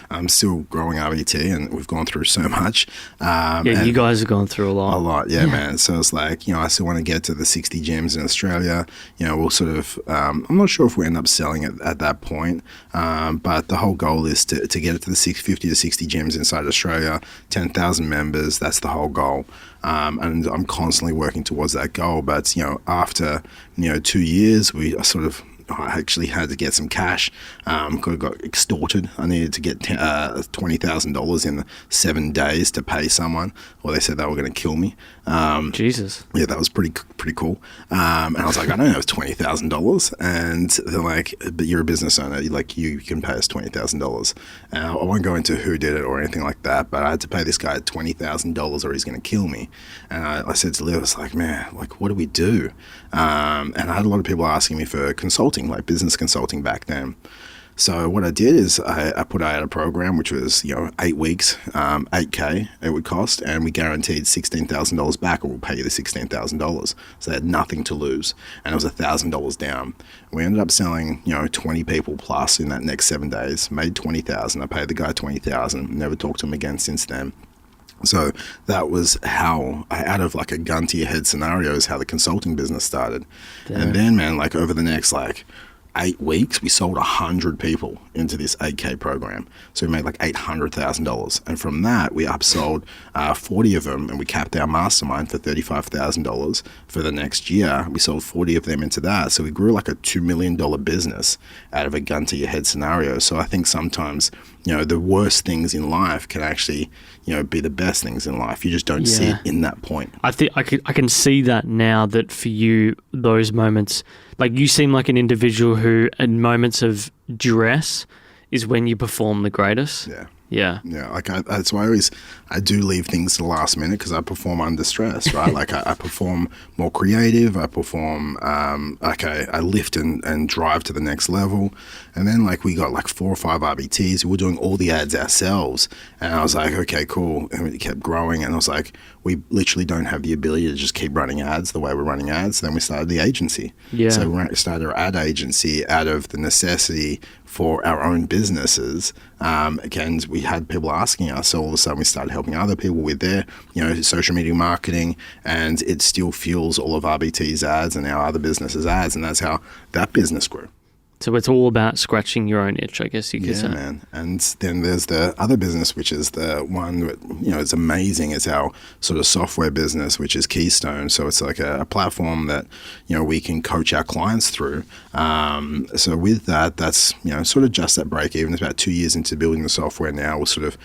I'm still growing RBT, and we've gone through so much. You guys have gone through a lot. A lot, yeah, man. So it's like, I still want to get to the 60 gyms in Australia. We'll sort of, I'm not sure if we end up selling it at that point, but the whole goal is to get it to the 50 to 60 gyms inside Australia, 10,000 members. That's the whole goal. And I'm constantly working towards that goal. But, after, 2 years, I actually had to get some cash. Got extorted. I needed to get $20,000 in 7 days to pay someone, or they said they were going to kill me. Jesus. Yeah, that was pretty cool. And I was like, I don't have $20,000. And they're like, but you're a business owner. You can pay us $20,000. I won't go into who did it or anything like that, but I had to pay this guy $20,000 or he's going to kill me. And I said to Liv, I was like, man, like, what do we do? And I had a lot of people asking me for consulting, like business consulting back then. So what I did is I put out a program which was 8 weeks, $8,000 it would cost, and we guaranteed $16,000 back, or we'll pay you the $16,000. So they had nothing to lose, and it was $1,000 down. We ended up selling 20 people plus in that next 7 days, made $20,000. I paid the guy $20,000. Never talked to him again since then. So that was how, out of like a gun to your head scenario, is how the consulting business started. Damn. And then, man, like over the next 8 weeks, we sold 100 people into this 8K program. So we made like $800,000. And from that, we upsold 40 of them, and we capped our mastermind for $35,000 for the next year. We sold 40 of them into that. So we grew like a $2 million business out of a gun to your head scenario. So I think sometimes, the worst things in life can actually, be the best things in life. You just don't see it in that point. I think I can see that now, that for you, those moments, like you seem like an individual who, in moments of duress, is when you perform the greatest. Yeah. Like that's why I do leave things to the last minute, because I perform under stress, right? Like I perform more creative. I perform I lift and drive to the next level. And then like we got like 4 or 5 RBTs. We were doing all the ads ourselves, and I was like, okay, cool. And it kept growing, and I was like, we literally don't have the ability to just keep running ads the way we're running ads. Then we started the agency. Yeah. So we started our ad agency out of the necessity for our own businesses. Again, we had people asking us, so all of a sudden we started helping other people with their, social media marketing, and it still fuels all of RBT's ads and our other businesses' ads, and that's how that business grew. So it's all about scratching your own itch, I guess you could say. Yeah, man. And then there's the other business, which is the one that, it's amazing. It's our sort of software business, which is Keystone. So it's like a platform that, we can coach our clients through. So with that, that's, sort of just at break even. It's about 2 years into building the software now. We'll sort of,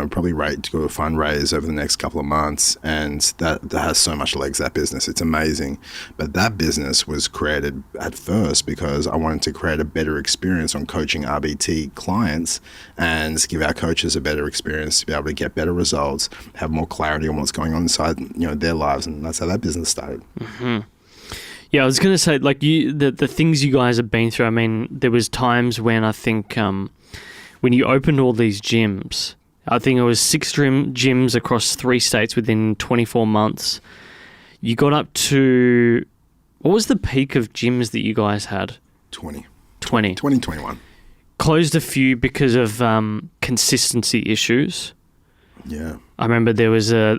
probably rate to go to a fundraise over the next couple of months. And that has so much legs, that business. It's amazing. But that business was created at first because I wanted to create a better experience on coaching RBT clients and give our coaches a better experience to be able to get better results, have more clarity on what's going on inside, their lives. And that's how that business started. Mm-hmm. Yeah, I was going to say, like, the things you guys have been through, I mean, there was times when I think when you opened all these gyms, I think it was 6 gyms across 3 states within 24 months. You got up to, what was the peak of gyms that you guys had? 20. 21. Closed a few because of consistency issues. Yeah. I remember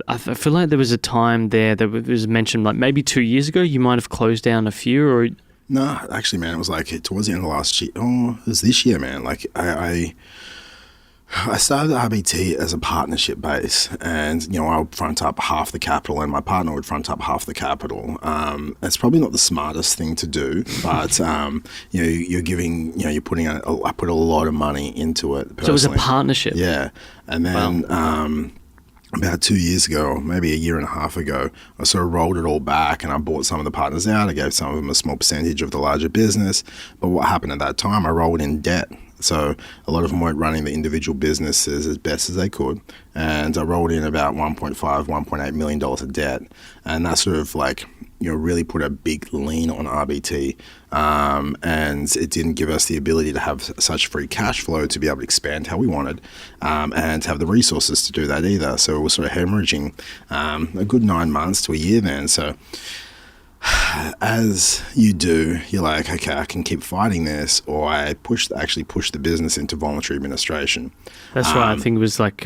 I feel like there was a time there that was mentioned, like maybe 2 years ago, you might have closed down a few, or... No, actually, man, it was like towards the end of last year. Oh, it was this year, man. Like I started RBT as a partnership base, and I would front up half the capital, and my partner would front up half the capital. It's probably not the smartest thing to do, but you're giving, you're putting I put a lot of money into it personally. So it was a partnership. Yeah, and then about 2 years ago, or maybe a year and a half ago, I sort of rolled it all back and I bought some of the partners out. I gave some of them a small percentage of the larger business. But what happened at that time, I rolled in debt. So a lot of them weren't running the individual businesses as best as they could. And I rolled in about $1.8 million of debt. And that sort of like, really put a big lean on RBT. And it didn't give us the ability to have such free cash flow to be able to expand how we wanted and have the resources to do that either. So it was sort of hemorrhaging a good 9 months to a year then. So as you do, you're like, okay, I can keep fighting this, or I actually push the business into voluntary administration. That's right. I think it was like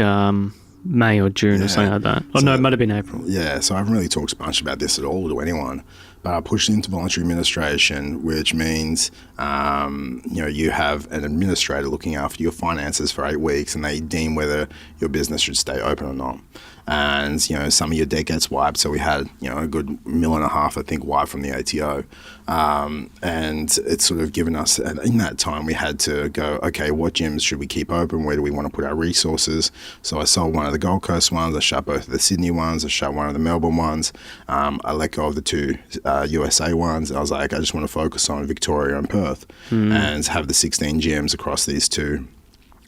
May or June or something like that. Oh, no, it might have been April. Yeah, so I haven't really talked much about this at all to anyone, but I pushed into voluntary administration, which means, you have an administrator looking after your finances for 8 weeks, and they deem whether your business should stay open or not. And, some of your debt gets wiped. So we had, a good $1.5 million, I think, wiped from the ATO. And it's sort of given us, and in that time, we had to go, okay, what gyms should we keep open? Where do we want to put our resources? So I sold one of the Gold Coast ones. I shut both of the Sydney ones. I shut one of the Melbourne ones. I let go of the 2 USA ones. And I was like, I just want to focus on Victoria and Perth and have the 16 gyms across these 2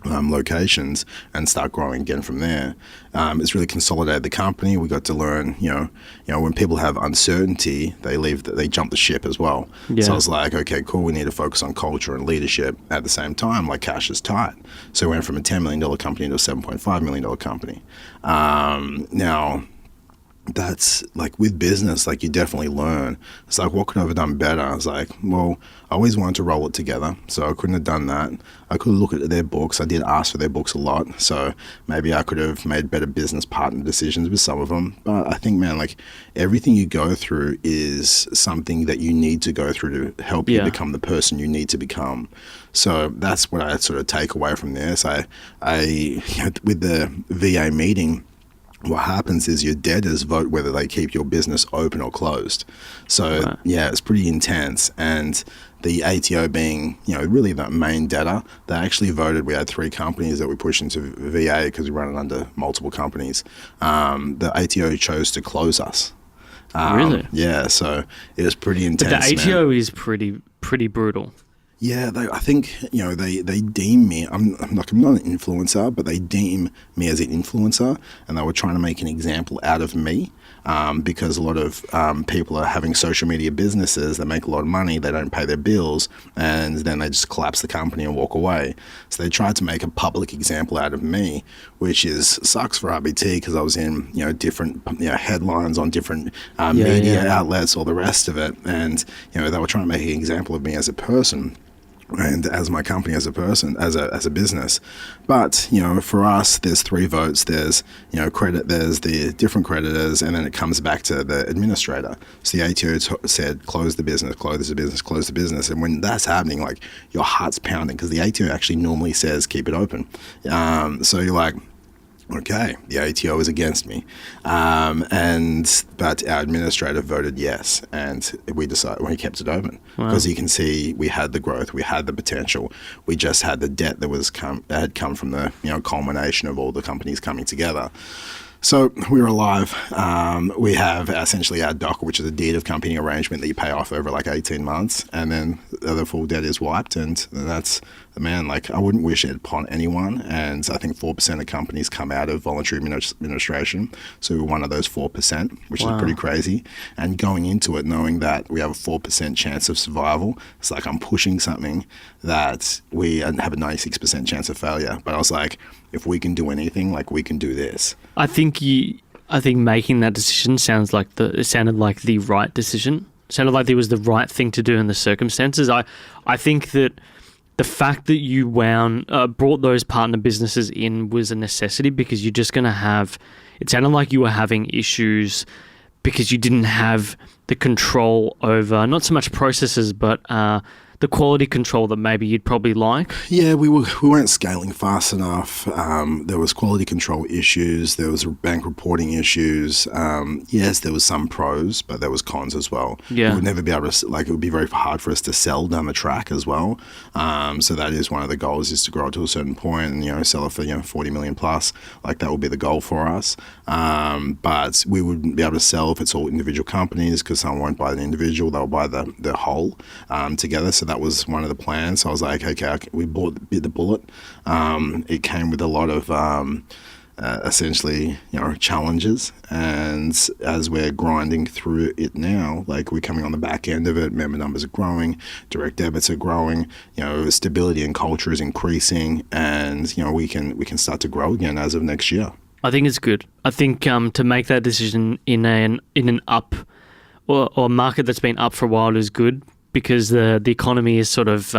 locations and start growing again from there. It's really consolidated the company. We got to learn, when people have uncertainty, they jump the ship as well. Yeah. So I was like, okay, cool. We need to focus on culture and leadership at the same time. Like, cash is tight. So we went from a $10 million company to a $7.5 million company. Now, that's like with business, like you definitely learn. It's like, what could I have done better? I was like, well, I always wanted to roll it together, so I couldn't have done that. I could look at their books. I did ask for their books a lot, so maybe I could have made better business partner decisions with some of them. But I think, man, like everything you go through is something that you need to go through to help you become the person you need to become. So that's what I sort of take away from this. I with the VA meeting, what happens is your debtors vote whether they keep your business open or closed. So, it's pretty intense. And the ATO being, really the main debtor, they actually voted. We had 3 companies that we pushed into VA because we run it under multiple companies. The ATO chose to close us. Really? Yeah, so it was pretty intense. But the ATO is pretty brutal. Yeah, I think, they deem me, I'm not an influencer, but they deem me as an influencer, and they were trying to make an example out of me because a lot of people are having social media businesses that make a lot of money, they don't pay their bills, and then they just collapse the company and walk away. So they tried to make a public example out of me, which sucks for RBT because I was in, different, headlines on different media outlets, all the rest of it, and, they were trying to make an example of me as a person. And as my company, as a person, as a business. But, for us, there's 3 votes. There's, credit, there's the different creditors, and then it comes back to the administrator. So the ATO said, close the business, close the business, close the business. And when that's happening, like, your heart's pounding because the ATO actually normally says, keep it open. So you're like, okay, the ATO is against me. But our administrator voted yes, and we kept it open because you can see we had the growth, we had the potential, we just had the debt that had come from the culmination of all the companies coming together. So we were alive. We have essentially our DOC, which is a deed of company arrangement that you pay off over like 18 months, and then the full debt is wiped, and that's, man, like I wouldn't wish it upon anyone. And I think 4% of companies come out of voluntary administration. So we're one of those 4%, which is pretty crazy. And going into it, knowing that we have a 4% chance of survival, it's like I'm pushing something that we have a 96% chance of failure. But I was like, if we can do anything, like we can do this. I think making that decision sounded like the right decision. It sounded like it was the right thing to do in the circumstances. I think that the fact that you brought those partner businesses in was a necessity, because you're just going to have, it sounded like you were having issues because you didn't have the control over, not so much processes, but the quality control that maybe you'd probably like. Yeah, we weren't scaling fast enough. There was quality control issues. There was bank reporting issues. Yes, there was some pros, but there was cons as well. Yeah. We would never be able to, like, it would be very hard for us to sell down the track as well. So that is one of the goals, is to grow to a certain point and, sell it for, 40 million plus. Like, that would be the goal for us. But we wouldn't be able to sell if it's all individual companies, because someone won't buy the individual, they'll buy the whole together. So that was one of the plans. So I was like, okay, we bit the bullet. It came with a lot of essentially, challenges. And as we're grinding through it now, like we're coming on the back end of it, member numbers are growing, direct debits are growing, stability and culture is increasing, and, we can start to grow again as of next year. I think it's good. I think to make that decision in an up or a market that's been up for a while is good, because the economy is sort of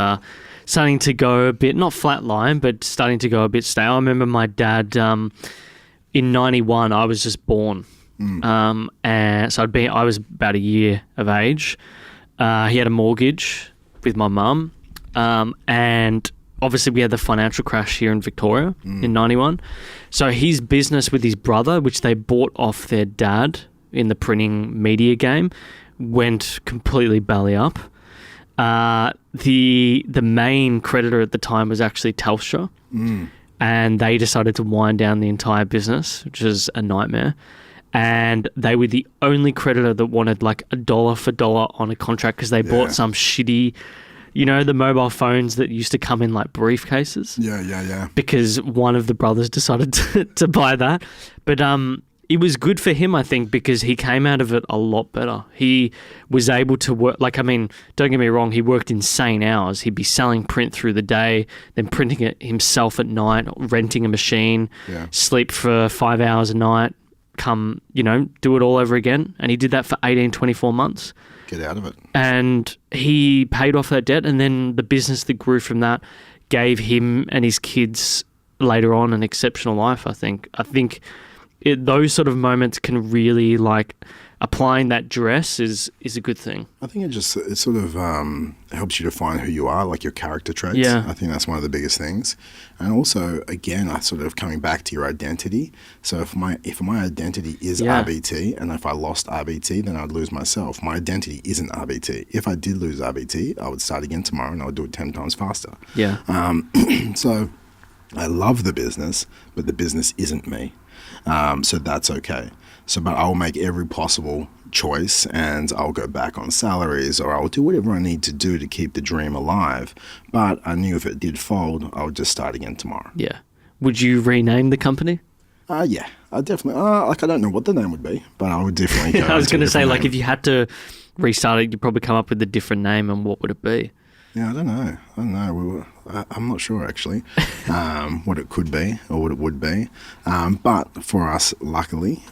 starting to go a bit, not flatline, but starting to go a bit stale. I remember my dad, in 91, I was just born. And so I was about a year of age. He had a mortgage with my mum. And obviously we had the financial crash here in Victoria in 91. So his business with his brother, which they bought off their dad in the printing media game, went completely belly up. The main creditor at the time was actually Telstra, and they decided to wind down the entire business, which is a nightmare. And they were the only creditor that wanted like a dollar for dollar on a contract, because they bought some shitty, the mobile phones that used to come in like briefcases. Yeah. Because one of the brothers decided to buy that. But it was good for him, I think, because he came out of it a lot better. He was able to work, don't get me wrong, he worked insane hours. He'd be selling print through the day, then printing it himself at night, renting a machine, sleep for 5 hours a night, do it all over again. And he did that for 18, 24 months. Get out of it. And he paid off that debt, and then the business that grew from that gave him and his kids later on an exceptional life, I think. Those sort of moments can really, applying that dress is a good thing. I think it sort of helps you define who you are, like your character traits. Yeah. I think that's one of the biggest things. And also, again, I sort of coming back to your identity. So if my identity is RBT, and if I lost RBT, then I'd lose myself. My identity isn't RBT. If I did lose RBT, I would start again tomorrow and I would do it 10 times faster. Yeah. So I love the business, but the business isn't me. So that's okay. But I'll make every possible choice, and I'll go back on salaries, or I'll do whatever I need to do to keep the dream alive. But I knew if it did fold, I would just start again tomorrow. Yeah. Would you rename the company? Yeah, I definitely. I don't know what the name would be, but I would definitely go. I was going to say, if you had to restart it, you'd probably come up with a different name, and what would it be? Yeah, I don't know. I'm not sure, actually, what it could be or what it would be. But for us, luckily,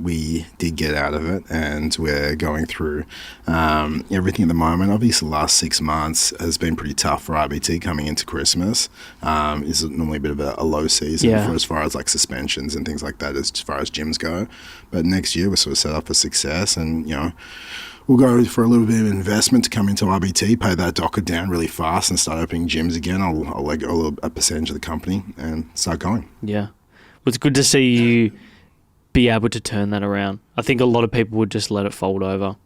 we did get out of it, and we're going through everything at the moment. Obviously, the last 6 months has been pretty tough for RBT coming into Christmas. Is normally a bit of a low season for as far as suspensions and things like that, as far as gyms go. But next year, we're sort of set up for success, and, we'll go for a little bit of investment to come into RBT, pay that docker down really fast and start opening gyms again. I'll let go a percentage of the company and start going. Yeah. Well, it's good to see you be able to turn that around. I think a lot of people would just let it fold over.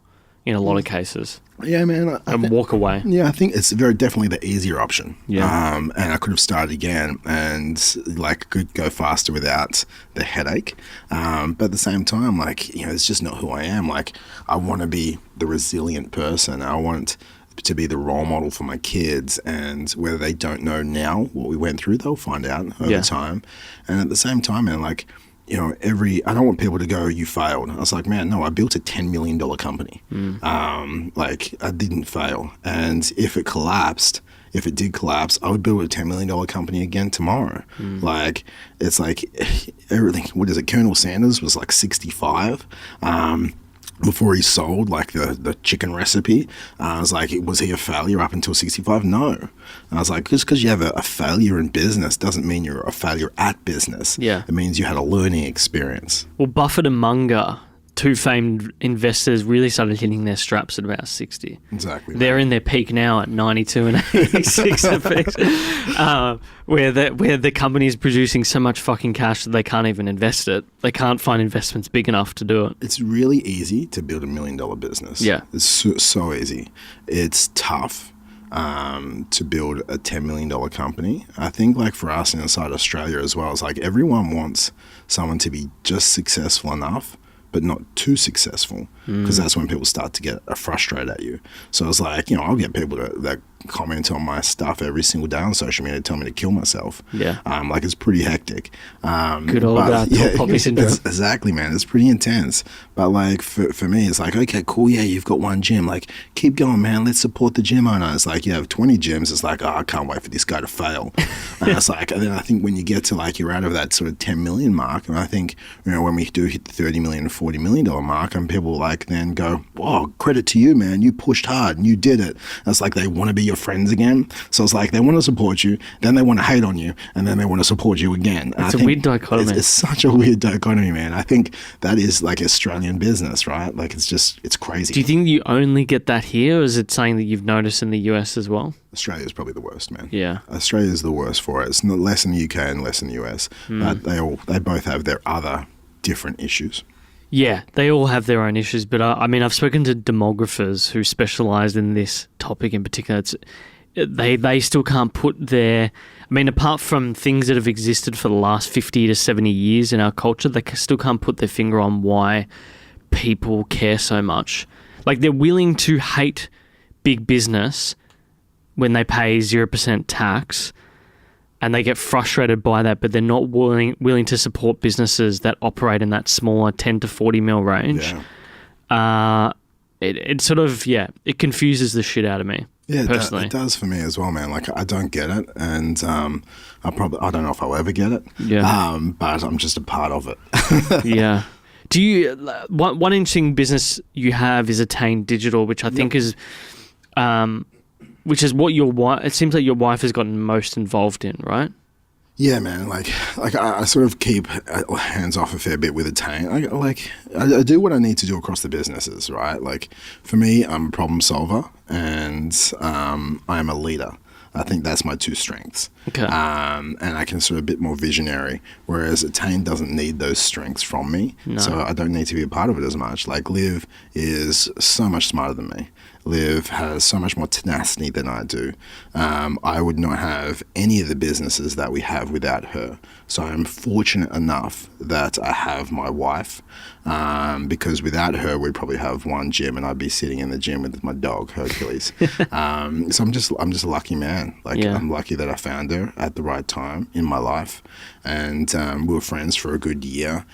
in a lot of cases. Yeah, man. And walk away. Yeah, I think it's very definitely the easier option. Yeah. And I could have started again and like could go faster without the headache. But at the same time, like, you know, it's just not who I am. Like, I want to be the resilient person. I want to be the role model for my kids, and whether they don't know now what we went through, they'll find out over time. And at the same time, man, like, you know, I don't want people to go, you failed. I was like, man, no, I built a $10 million company. Like, I didn't fail. And if it did collapse, I would build a $10 million company again tomorrow. Like, it's like everything. What is it? Colonel Sanders was like 65. Before he sold like the chicken recipe. I was like, was he a failure up until 65? No. And I was like, just because you have a failure in business doesn't mean you're a failure at business. Yeah. It means you had a learning experience. Well, Buffett and Munger, two famed investors, really started hitting their straps at about 60. Exactly. They're in their peak now at 92 and 86 apiece, where the company is producing so much fucking cash that they can't even invest it. They can't find investments big enough to do it. It's really easy to build $1 million business. Yeah. It's so easy. It's tough to build a $10 million company. I think like for us inside Australia as well, it's like everyone wants someone to be just successful enough but not too successful, because that's when people start to get frustrated at you. So it's like, you know, I'll get people that comment on my stuff every single day on social media, tell me to kill myself. Yeah. Like, it's pretty hectic. Good old tall poppy syndrome. Exactly, man. It's pretty intense. But like for me, it's like, okay, cool. Yeah, you've got one gym. Like, keep going, man. Let's support the gym owner. It's like, you have 20 gyms. It's like, oh, I can't wait for this guy to fail. And it's like, and then I think when you get to like, you're out of that sort of 10 million mark, and I think, you know, when we do hit the 30 million, $40 million mark, and people like then go, oh, credit to you, man. You pushed hard and you did it. And it's like they want to be your friends again. So it's like they want to support you, then they want to hate on you, and then they want to support you again. It's a weird dichotomy. It's such a weird dichotomy, man. I think that is like Australian business, right? Like, it's crazy. Do you think you only get that here, or is it something that you've noticed in the US as well? Australia is probably the worst, man. Yeah. Australia is the worst for it. It's not less in the UK and less in the US, but they both have their other different issues. Yeah, they all have their own issues, but I mean, I've spoken to demographers who specialise in this topic in particular. They still can't put their... I mean, apart from things that have existed for the last 50 to 70 years in our culture, they still can't put their finger on why people care so much. Like, they're willing to hate big business when they pay 0% tax, and they get frustrated by that, but they're not willing to support businesses that operate in that smaller 10 to 40 mil range. Yeah. It sort of, it confuses the shit out of me. Yeah, personally. It does for me as well, man. Like, I don't get it, and I don't know if I'll ever get it. Yeah. But I'm just a part of it. Yeah. Do you? One interesting business you have is Attain Digital, which I think is, which is what your wife. It seems like your wife has gotten most involved in, right? Yeah, man. Like I sort of keep hands off a fair bit with Attain. I do what I need to do across the businesses, right? Like, for me, I'm a problem solver, and I am a leader. I think that's my two strengths. Okay. And I can sort of a bit more visionary, whereas Attain doesn't need those strengths from me. No. So I don't need to be a part of it as much. Like, Liv is so much smarter than me. Liv has so much more tenacity than I do. I would not have any of the businesses that we have without her. So I'm fortunate enough that I have my wife, because without her, we'd probably have one gym, and I'd be sitting in the gym with my dog, Hercules. So I'm just a lucky man. Like, I'm lucky that I found her at the right time in my life, and we were friends for a good year.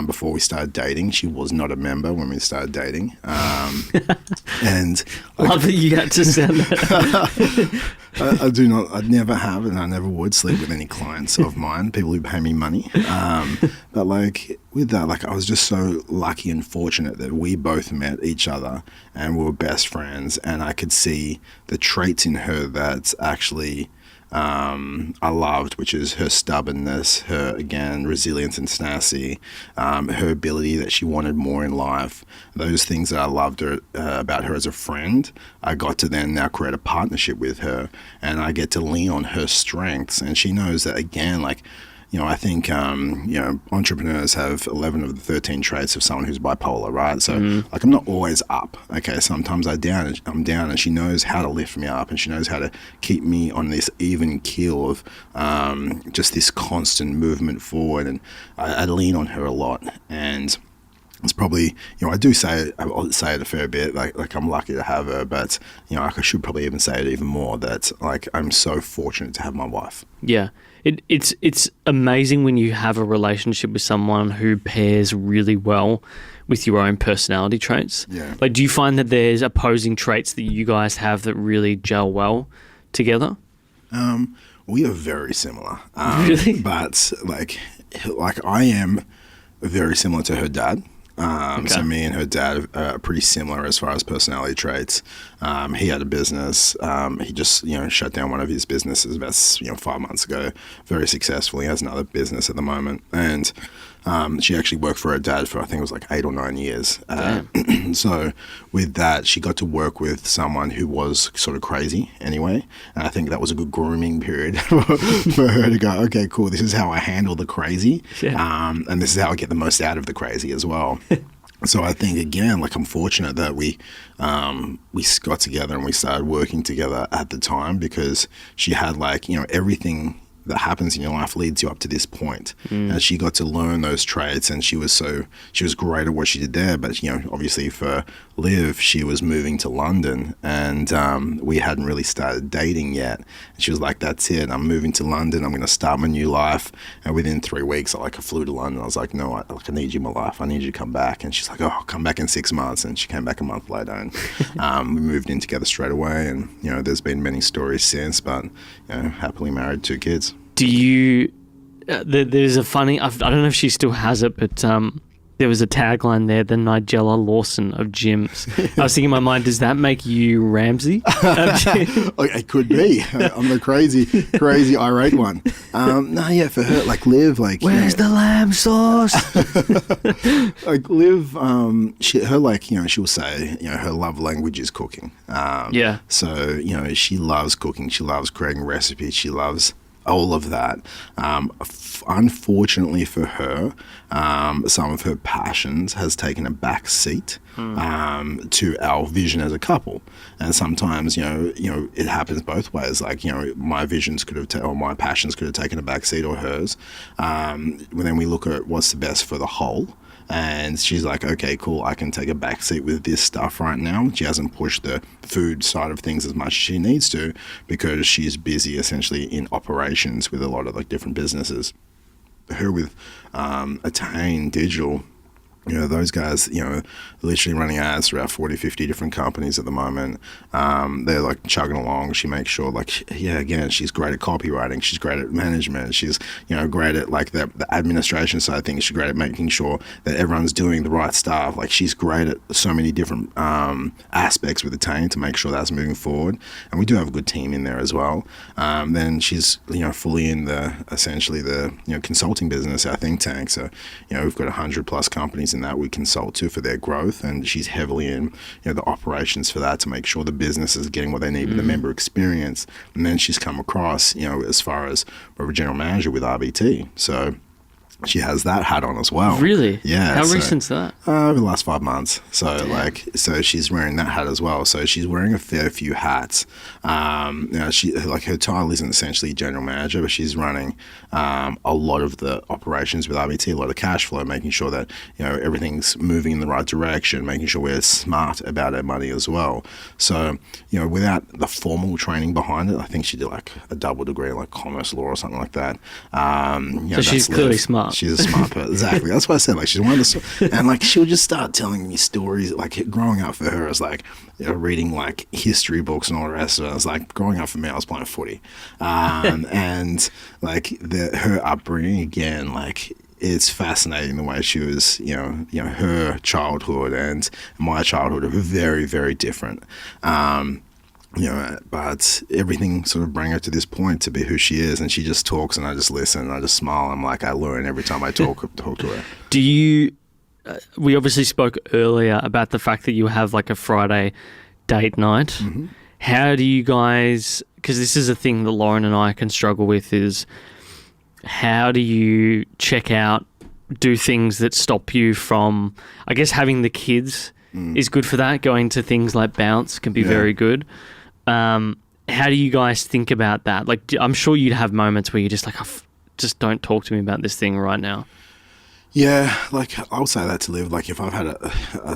Before we started dating. She was not a member when we started dating. And love that you had to sound that. I do not, I never have, and I never would sleep with any clients of mine, people who pay me money. But like, with that, like, I was just so lucky and fortunate that we both met each other and we were best friends, and I could see the traits in her that actually I loved, which is her stubbornness, her, again, resilience and tenacity, her ability that she wanted more in life. Those things that I loved her, about her as a friend, I got to then now create a partnership with her, and I get to lean on her strengths, and she knows that, again, like, I think, entrepreneurs have 11 of the 13 traits of someone who's bipolar, right? So, like, I'm not always up, okay? Sometimes I'm down, and she knows how to lift me up, and she knows how to keep me on this even keel of just this constant movement forward, and I lean on her a lot, and it's probably, I say it a fair bit, like I'm lucky to have her, but, I should probably even say it even more, that, like, I'm so fortunate to have my wife. Yeah. It's amazing when you have a relationship with someone who pairs really well with your own personality traits. Yeah. Like, do you find that there's opposing traits that you guys have that really gel well together? We are very similar. Really? But, like I am very similar to her dad. So me and her dad are pretty similar as far as personality traits. He had a business. He just, shut down one of his businesses about, 5 months ago, very successfully. He has another business at the moment. And she actually worked for her dad for, I think it was like 8 or 9 years. So with that, she got to work with someone who was sort of crazy anyway. And I think that was a good grooming period for her to go, okay, cool, this is how I handle the crazy. Yeah. And this is how I get the most out of the crazy as well. So I think, again, like, I'm fortunate that we got together and we started working together at the time, because she had, like, everything that happens in your life leads you up to this point. And she got to learn those traits, and she was great at what she did there. But, obviously for Liv, she was moving to London, and we hadn't really started dating yet. And she was like, that's it, I'm moving to London, I'm going to start my new life. And within 3 weeks, I flew to London. I was like, no, I need you in my life. I need you to come back. And she's like, oh, I'll come back in 6 months. And she came back a month later, and we moved in together straight away. And, there's been many stories since, but, happily married, 2 kids. Do you... there's a funny... I don't know if she still has it, but there was a tagline there, the Nigella Lawson of gyms. I was thinking in my mind, does that make you Ramsey? It could be. I'm the crazy irate one. For her, like, Liv, like... Where's the lamb sauce? Like, Liv, she'll say, her love language is cooking. So, she loves cooking. She loves creating recipes. She loves all of that. Unfortunately for her, some of her passions has taken a back seat to our vision as a couple. And sometimes, it happens both ways. Like, my visions or my passions could have taken a back seat, or hers. Then we look at what's the best for the whole. And she's like, okay, cool, I can take a back seat with this stuff right now. She hasn't pushed the food side of things as much as she needs to, because she's busy essentially in operations with a lot of, like, different businesses. Her with Attain Digital, those guys, literally running ads for about 40, 50 different companies at the moment. They're, like, chugging along. She makes sure, like, again, she's great at copywriting. She's great at management. She's, great at, like, the administration side of things. She's great at making sure that everyone's doing the right stuff. Like, she's great at so many different aspects with Attain to make sure that's moving forward. And we do have a good team in there as well. Then she's, fully in essentially the consulting business, our think tank. So, we've got 100+ companies in that we consult to for their growth, and she's heavily in the operations for that to make sure the businesses are getting what they need with the member experience. And then she's come across as far as we're a general manager with RBT, so she has that hat on as well. Really? Yeah. How recent's that? Over the last 5 months. So so she's wearing that hat as well. So she's wearing a fair few hats. She, like, her title isn't essentially general manager, but she's running a lot of the operations with RBT, a lot of cash flow, making sure that everything's moving in the right direction, making sure we're smart about our money as well. So without the formal training behind it, I think she did like a double degree in like commerce law or something like that. So she's clearly smart. She's a smart person. Exactly. That's what I said. Like, she's one of the... And, like, she'll just start telling me stories. Like, growing up for her, it was like, reading, like, history books and all the rest of it. It was like, growing up for me, I was playing footy. And, like, her upbringing, again, like... It's fascinating the way she was, her childhood and my childhood are very, very different. But everything sort of bring her to this point to be who she is, and she just talks, and I just listen, and I just smile. I'm like, I learn every time I talk to her. Do you? We obviously spoke earlier about the fact that you have like a Friday date night. Mm-hmm. How do you guys? Because this is a thing that Lauren and I can struggle with. Is how do you check out, do things that stop you from, I guess having the kids is good for that. Going to things like bounce can be very good. How do you guys think about that? Like, I'm sure you'd have moments where you're just like, just don't talk to me about this thing right now. Yeah, like I'll say that to Liv. Like if I've had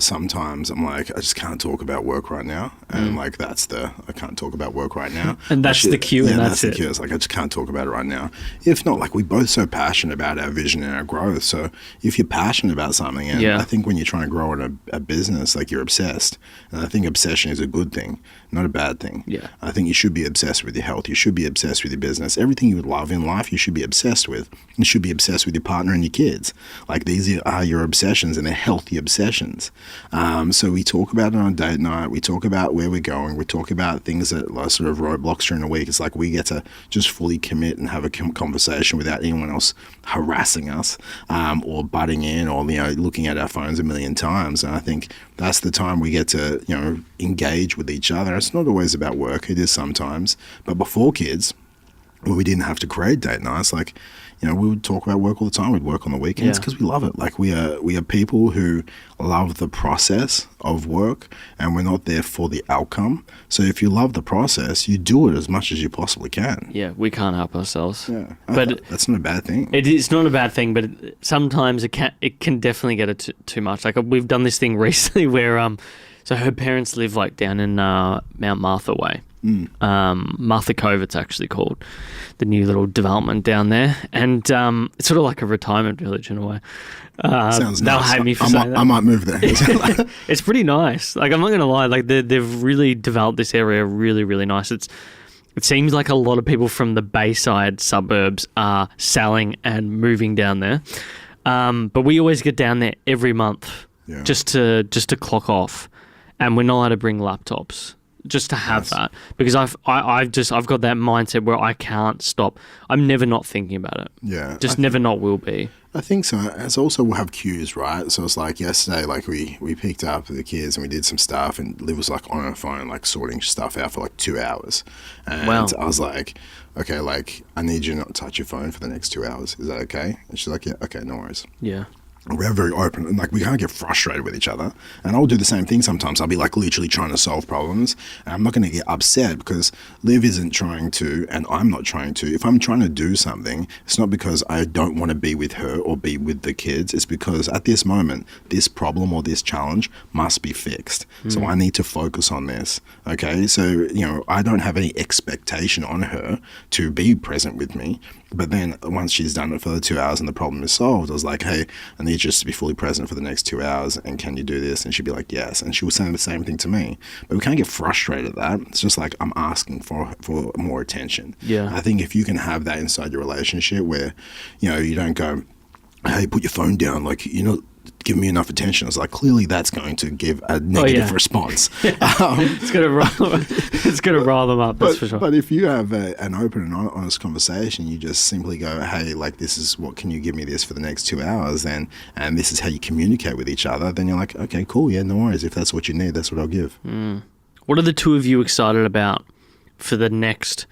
sometimes I'm like, I just can't talk about work right now, and like I can't talk about work right now, and that's the cue, and that's the it. cue. It's like I just can't talk about it right now. If not, like we're both so passionate about our vision and our growth. So if you're passionate about something, and I think when you're trying to grow in a business, like you're obsessed, and I think obsession is a good thing, not a bad thing. Yeah, I think you should be obsessed with your health. You should be obsessed with your business. Everything you would love in life, you should be obsessed with. You should be obsessed with your partner and your kids. Like these are your obsessions, and they're healthy obsessions. So we talk about it on date night. We talk about where we're going. We talk about things that are sort of roadblocks during the week. It's like we get to just fully commit and have a conversation without anyone else harassing us or butting in or looking at our phones a million times. And I think that's the time we get to engage with each other. It's not always about work. It is sometimes. But before kids, when we didn't have to create date nights, like we would talk about work all the time. We'd work on the weekends because we love it. Like we are people who love the process of work, and we're not there for the outcome. So if you love the process, you do it as much as you possibly can. Yeah, we can't help ourselves. Yeah, but that's not a bad thing. It's not a bad thing, but sometimes it can definitely get it too much. Like we've done this thing recently where so her parents live like down in Mount Martha way. Martha Cove, it's actually called, the new little development down there, and it's sort of like a retirement village in a way. Sounds they'll nice. hate me for saying that. I might move there. It's pretty nice. Like I'm not gonna lie, like they've really developed this area really, really nice. It seems like a lot of people from the Bayside suburbs are selling and moving down there, but we always get down there every month just to clock off, and we're not allowed to bring laptops. Just to have that, because I've got that mindset where I can't stop. I'm never not thinking about it. Yeah, never not will be. I think so. It's also we'll have cues, right? So it's like yesterday, like we picked up the kids and we did some stuff, and Liv was like on her phone, like sorting stuff out for like 2 hours, and I was like, okay, like I need you not to touch your phone for the next 2 hours. Is that okay? And she's like, yeah, okay, no worries. Yeah. We're very open, and like we can't get frustrated with each other. And I'll do the same thing sometimes. I'll be like literally trying to solve problems, and I'm not going to get upset because Liv isn't trying to, and I'm not trying to. If I'm trying to do something, it's not because I don't want to be with her or be with the kids. It's because at this moment, this problem or this challenge must be fixed. So I need to focus on this. Okay, so I don't have any expectation on her to be present with me. But then once she's done it for the 2 hours and the problem is solved, I was like, hey, I need you just to be fully present for the next 2 hours, and can you do this? And she'd be like, yes. And she was saying the same thing to me. But we can't get frustrated at that. It's just like I'm asking for more attention. Yeah. I think if you can have that inside your relationship where, you don't go, hey, put your phone down, like, give me enough attention. It's like, clearly that's going to give a negative response. It's going to rile them up, that's for sure. But if you have an open and honest conversation, you just simply go, hey, like this is what, can you give me this for the next 2 hours? And this is how you communicate with each other. Then you're like, okay, cool. Yeah, no worries. If that's what you need, that's what I'll give. What are the two of you excited about for the next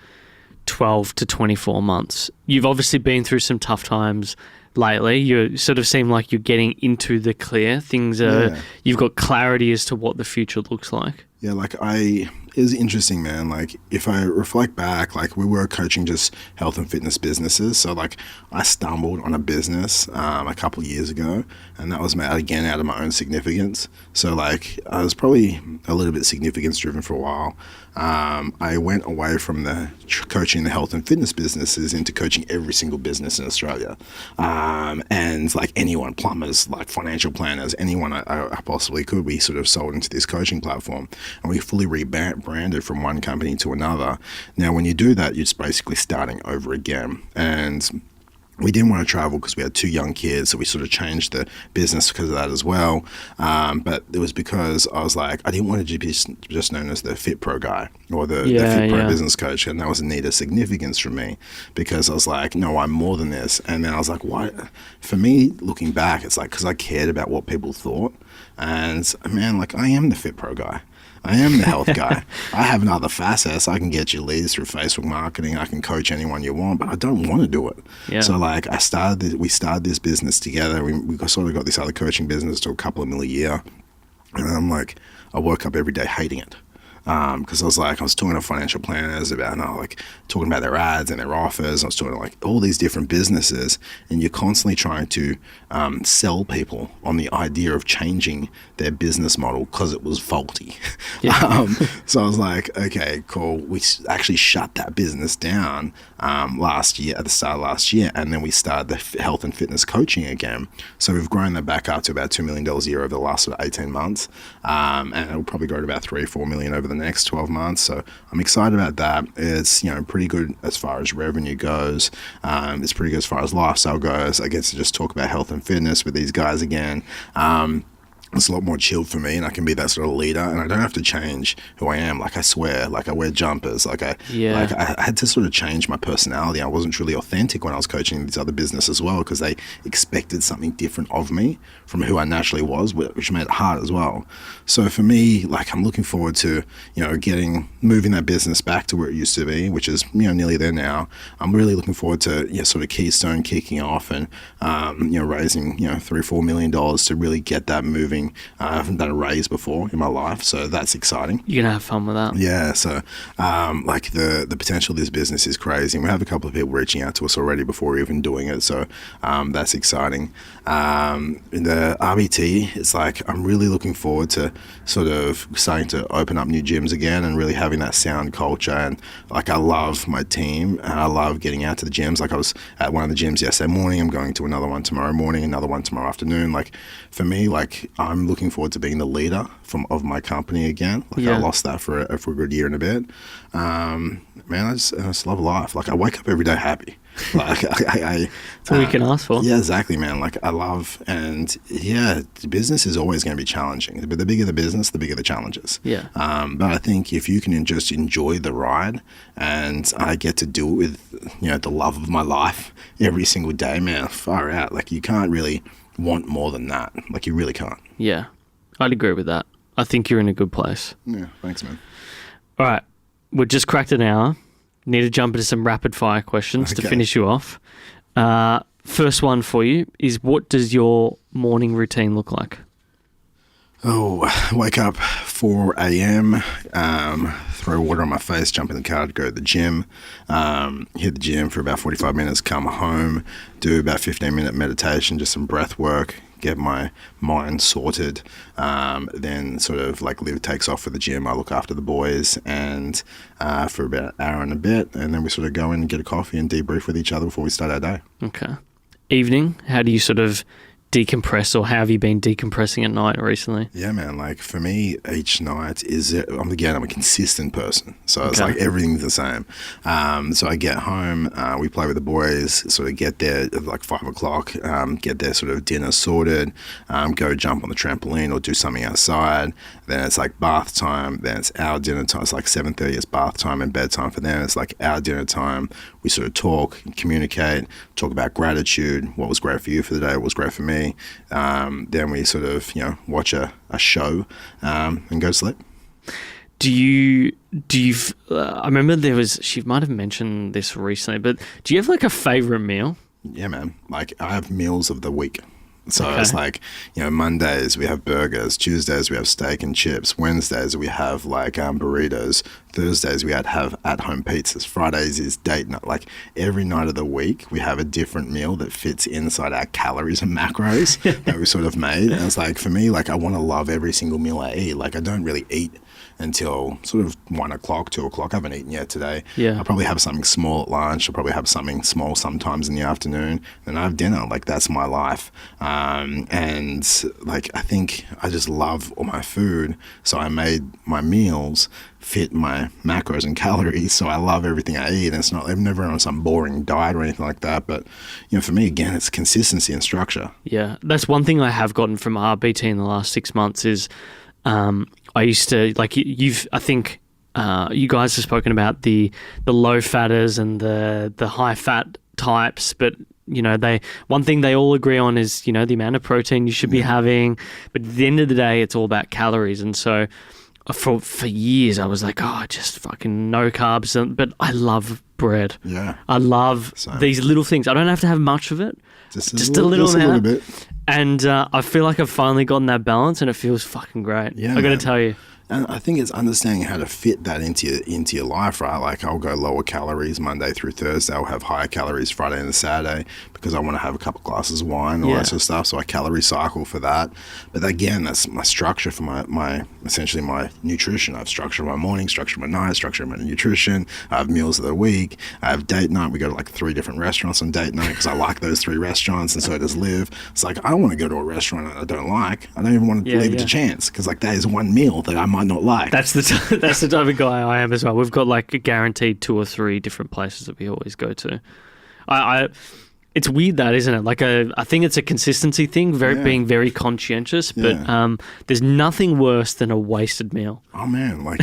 12 to 24 months? You've obviously been through some tough times lately. You sort of seem like you're getting into the clear. Things are, you've got clarity as to what the future looks like. Yeah, like it's interesting, man. Like if I reflect back, like we were coaching just health and fitness businesses. So like I stumbled on a business a couple of years ago, and that was again out of my own significance. So like I was probably a little bit significance driven for a while. I went away from the coaching the health and fitness businesses into coaching every single business in Australia. And like anyone, plumbers, like financial planners, anyone I possibly could, we sort of sold into this coaching platform, and we fully rebranded from one company to another. Now, when you do that, you're just basically starting over again. And we didn't want to travel because we had 2 young kids, so we sort of changed the business because of that as well. But it was because I was like, I didn't want to be just known as the Fit Pro guy or the Fit Pro business coach, and that was a need of significance for me because I was like, no, I'm more than this. And then I was like, why? For me, looking back, it's like because I cared about what people thought, and man, like I am the Fit Pro guy. I am the health guy. I have other facets. I can get you leads through Facebook marketing. I can coach anyone you want, but I don't want to do it. Yeah. So like we started this business together. We sort of got this other coaching business to a couple of mil a year. And I'm like, I woke up every day hating it. Because I was talking to financial planners about, talking about their ads and their offers. I was talking to like all these different businesses, and you're constantly trying to sell people on the idea of changing their business model because it was faulty. Yeah. So I was like, okay, cool. We actually shut that business down last year, at the start of last year, and then we started the health and fitness coaching again. So we've grown that back up to about $2 million a year over the last 18 months, and it'll probably grow to about $3-4 million over the next 12 months. So I'm excited about that. It's pretty good as far as revenue goes. It's pretty good as far as lifestyle goes. I get to just talk about health and fitness with these guys again. It's a lot more chilled for me, and I can be that sort of leader, and I don't have to change who I am. Like I swear, like I wear jumpers, I had to sort of change my personality. I wasn't truly authentic when I was coaching these other businesses as well, because they expected something different of me from who I naturally was, which made it hard as well. So for me, like I'm looking forward to, moving that business back to where it used to be, which is, nearly there now. I'm really looking forward to, sort of Keystone kicking off and, raising, $3-4 million to really get that moving. I haven't done a raise before in my life, so that's exciting. You're going to have fun with that. Yeah, so the potential of this business is crazy. And we have a couple of people reaching out to us already before we're even doing it, so that's exciting. The RBT, it's like I'm really looking forward to sort of starting to open up new gyms again and really having that sound culture. And like I love my team, and I love getting out to the gyms. Like I was at one of the gyms yesterday morning, I'm going to another one tomorrow morning, another one tomorrow afternoon. Like for me, like I'm looking forward to being the leader of my company again. Like I lost that for a good year and a bit. Man, I just love life. Like I wake up every day happy. Like that's all you can ask for. Yeah, exactly, man. Like I love, and yeah, the business is always going to be challenging. But the bigger the business, the bigger the challenges. Yeah. But I think if you can just enjoy the ride, and I get to do it with the love of my life every single day, man, far out. Like you can't really want more than that. Like you really can't. Yeah, I'd agree with that. I think you're in a good place. Yeah, thanks, man. All right, we've just cracked an hour. Need to jump into some rapid fire questions to finish you off. First one for you is, what does your morning routine look like? Oh, wake up 4 a.m., throw water on my face, jump in the car to go to the gym, hit the gym for about 45 minutes, come home, do about 15-minute meditation, just some breath work, get my mind sorted, then sort of like Liv takes off for the gym. I look after the boys and for about an hour and a bit, and then we sort of go in and get a coffee and debrief with each other before we start our day. Okay. Evening, how do you sort of decompress, or how have you been decompressing at night recently? Yeah, man, like for me, each night is, I'm a consistent person. So it's like everything's the same. So I get home, we play with the boys, sort of get there at like 5 o'clock, get their sort of dinner sorted, go jump on the trampoline or do something outside. Then it's like bath time, then it's our dinner time. It's like 7:30 is bath time and bedtime for them. It's like our dinner time. We sort of talk, communicate, talk about gratitude, what was great for you for the day, what was great for me. Then we sort of, watch a show and go to sleep. I remember she might have mentioned this recently, but do you have like a favorite meal? Yeah, man. Like I have meals of the week. So it's like, Mondays we have burgers, Tuesdays we have steak and chips, Wednesdays we have like burritos, Thursdays we have at-home pizzas, Fridays is date night. Like every night of the week we have a different meal that fits inside our calories and macros that we sort of made. And it's like, for me, like I want to love every single meal I eat. Like I don't really eat until sort of 1 o'clock, 2 o'clock. I haven't eaten yet today. Yeah. I'll probably have something small at lunch. I'll probably have something small sometimes in the afternoon. Then I have dinner. Like that's my life. And like, I think I just love all my food. So I made my meals fit my macros and calories. So I love everything I eat. And I'm never on some boring diet or anything like that. But, for me, again, it's consistency and structure. Yeah. That's one thing I have gotten from RBT in the last 6 months is, I used to, like I think you guys have spoken about the low fatters and the high fat types, but one thing they all agree on is, the amount of protein you should be having, but at the end of the day, it's all about calories. And so for years I was like, oh, just fucking no carbs. But I love bread. Yeah. I love these little things. I don't have to have much of it. Just a little amount. Bit. And I feel like I've finally gotten that balance, and it feels fucking great. Yeah, I got to tell you. And I think it's understanding how to fit that into your life, right? Like I'll go lower calories Monday through Thursday. I'll have higher calories Friday and Saturday because I want to have a couple glasses of wine, all that sort of stuff. So I calorie cycle for that. But again, that's my structure for my essentially my nutrition. I have structure of my morning, structure of my night, structure of my nutrition. I have meals of the week. I have date night. We go to like 3 different restaurants on date night because I like those 3 restaurants, and so does Liv. It's like I don't want to go to a restaurant I don't like. I don't even want to leave it to chance because like that is one meal that I might not like. That's the type of guy I am as well. We've got like a guaranteed 2 or 3 different places that we always go to. It's weird that, isn't it? Like I think it's a consistency thing, being very conscientious. But there's nothing worse than a wasted meal. Oh man, like,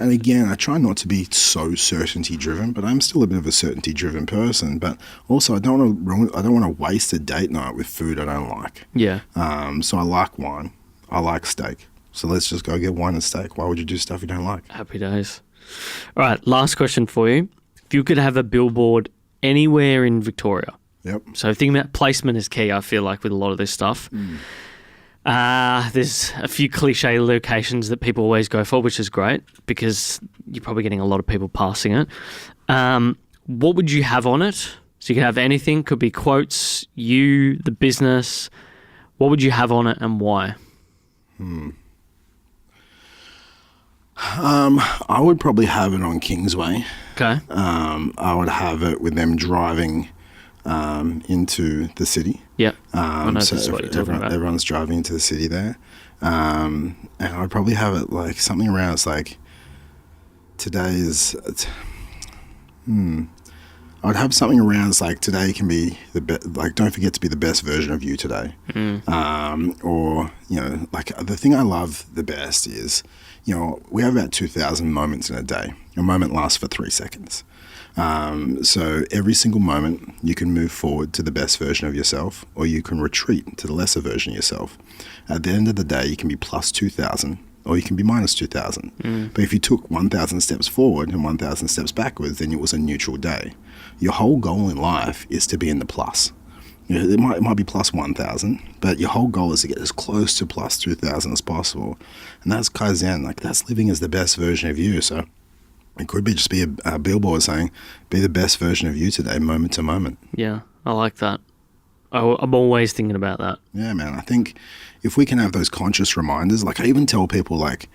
and again, I try not to be so certainty driven, but I'm still a bit of a certainty driven person. But also, I don't want to waste a date night with food I don't like. Yeah. So I like wine. I like steak. So let's just go get wine and steak. Why would you do stuff you don't like? Happy days. All right, last question for you. If you could have a billboard anywhere in Victoria. Yep. So thinking about placement is key, I feel like, with a lot of this stuff. There's a few cliche locations that people always go for, which is great because you're probably getting a lot of people passing it. What would you have on it? So you could have anything. Could be quotes, you, the business. What would you have on it and why? I would probably have it on Kingsway. Okay. I would have it with them driving into the city. Yeah. I know So this is what you're talking about. everyone's driving into the city there. And I'd probably have it like something around, it's like I'd have something around, it's like today can be the best, like don't forget to be the best version of you today. Or, you know, like the thing I love the best is, you know, we have about 2,000 moments in a day. A moment lasts for 3 seconds. So every single moment you can move forward to the best version of yourself, or you can retreat to the lesser version of yourself. At the end of the day, you can be plus 2,000 or you can be minus 2,000. But if you took 1,000 steps forward and 1,000 steps backwards, then it was a neutral day. Your whole goal in life is to be in the plus. You know, it might be plus 1,000, but your whole goal is to get as close to plus 2,000 as possible. And that's Kaizen, like that's living as the best version of you. So it could be just be a billboard saying, be the best version of you today, moment to moment. Yeah, I like that. I'm always thinking about that. Yeah, man. I think if we can have those conscious reminders, like I even tell people, like,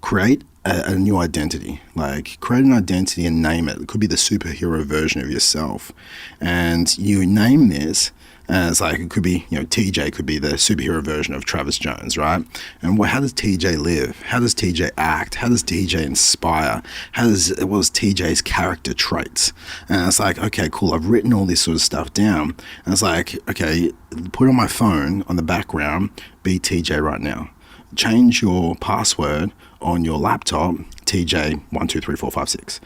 create a new identity. Like, create an identity and name it. It could be the superhero version of yourself. And you name this as, like, it could be, you know, TJ could be the superhero version of Travis Jones, right? And how does TJ live? How does TJ act? How does TJ inspire? What is TJ's character traits? And it's like, okay, cool. I've written all this sort of stuff down. And it's like, okay, put on my phone on the background, be TJ right now. Change your password on your laptop, TJ123456.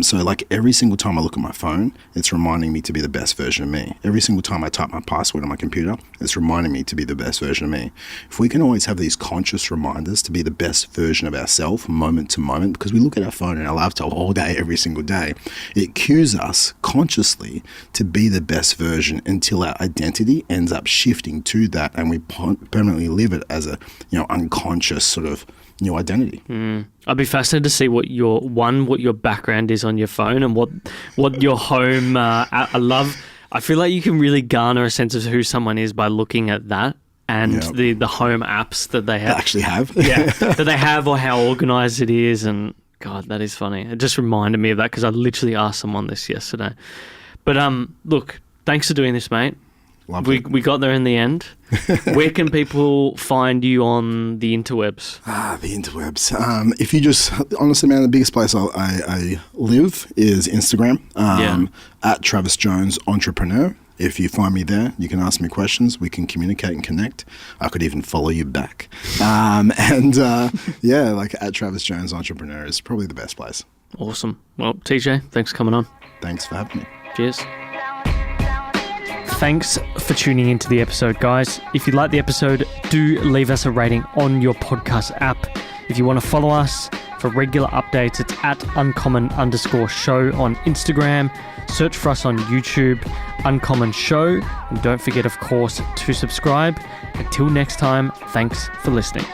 So like every single time I look at my phone, it's reminding me to be the best version of me. Every single time I type my password on my computer, it's reminding me to be the best version of me. If we can always have these conscious reminders to be the best version of ourselves moment to moment, because we look at our phone and our laptop all day, every single day, it cues us consciously to be the best version until our identity ends up shifting to that and we permanently live it as a, you know, unconscious sort of new identity. I'd be fascinated to see what your background is on your phone and what your home. I feel like you can really garner a sense of who someone is by looking at that and the home apps that they have. Actually have. Yeah, that they have, or how organized it is. And God, that is funny. It just reminded me of that because I literally asked someone this yesterday. But look, thanks for doing this, mate. We got there in the end. Where can people find you on the interwebs? The interwebs. If you just, honestly, man, the biggest place I live is Instagram, at Travis Jones Entrepreneur. If you find me there, you can ask me questions. We can communicate and connect. I could even follow you back. Like at Travis Jones Entrepreneur is probably the best place. Awesome. Well, TJ, thanks for coming on. Thanks for having me. Cheers. Thanks for tuning into the episode, guys. If you like the episode, do leave us a rating on your podcast app. If you want to follow us for regular updates, it's at uncommon_show on Instagram. Search for us on YouTube, Uncommon Show. And don't forget, of course, to subscribe. Until next time, thanks for listening.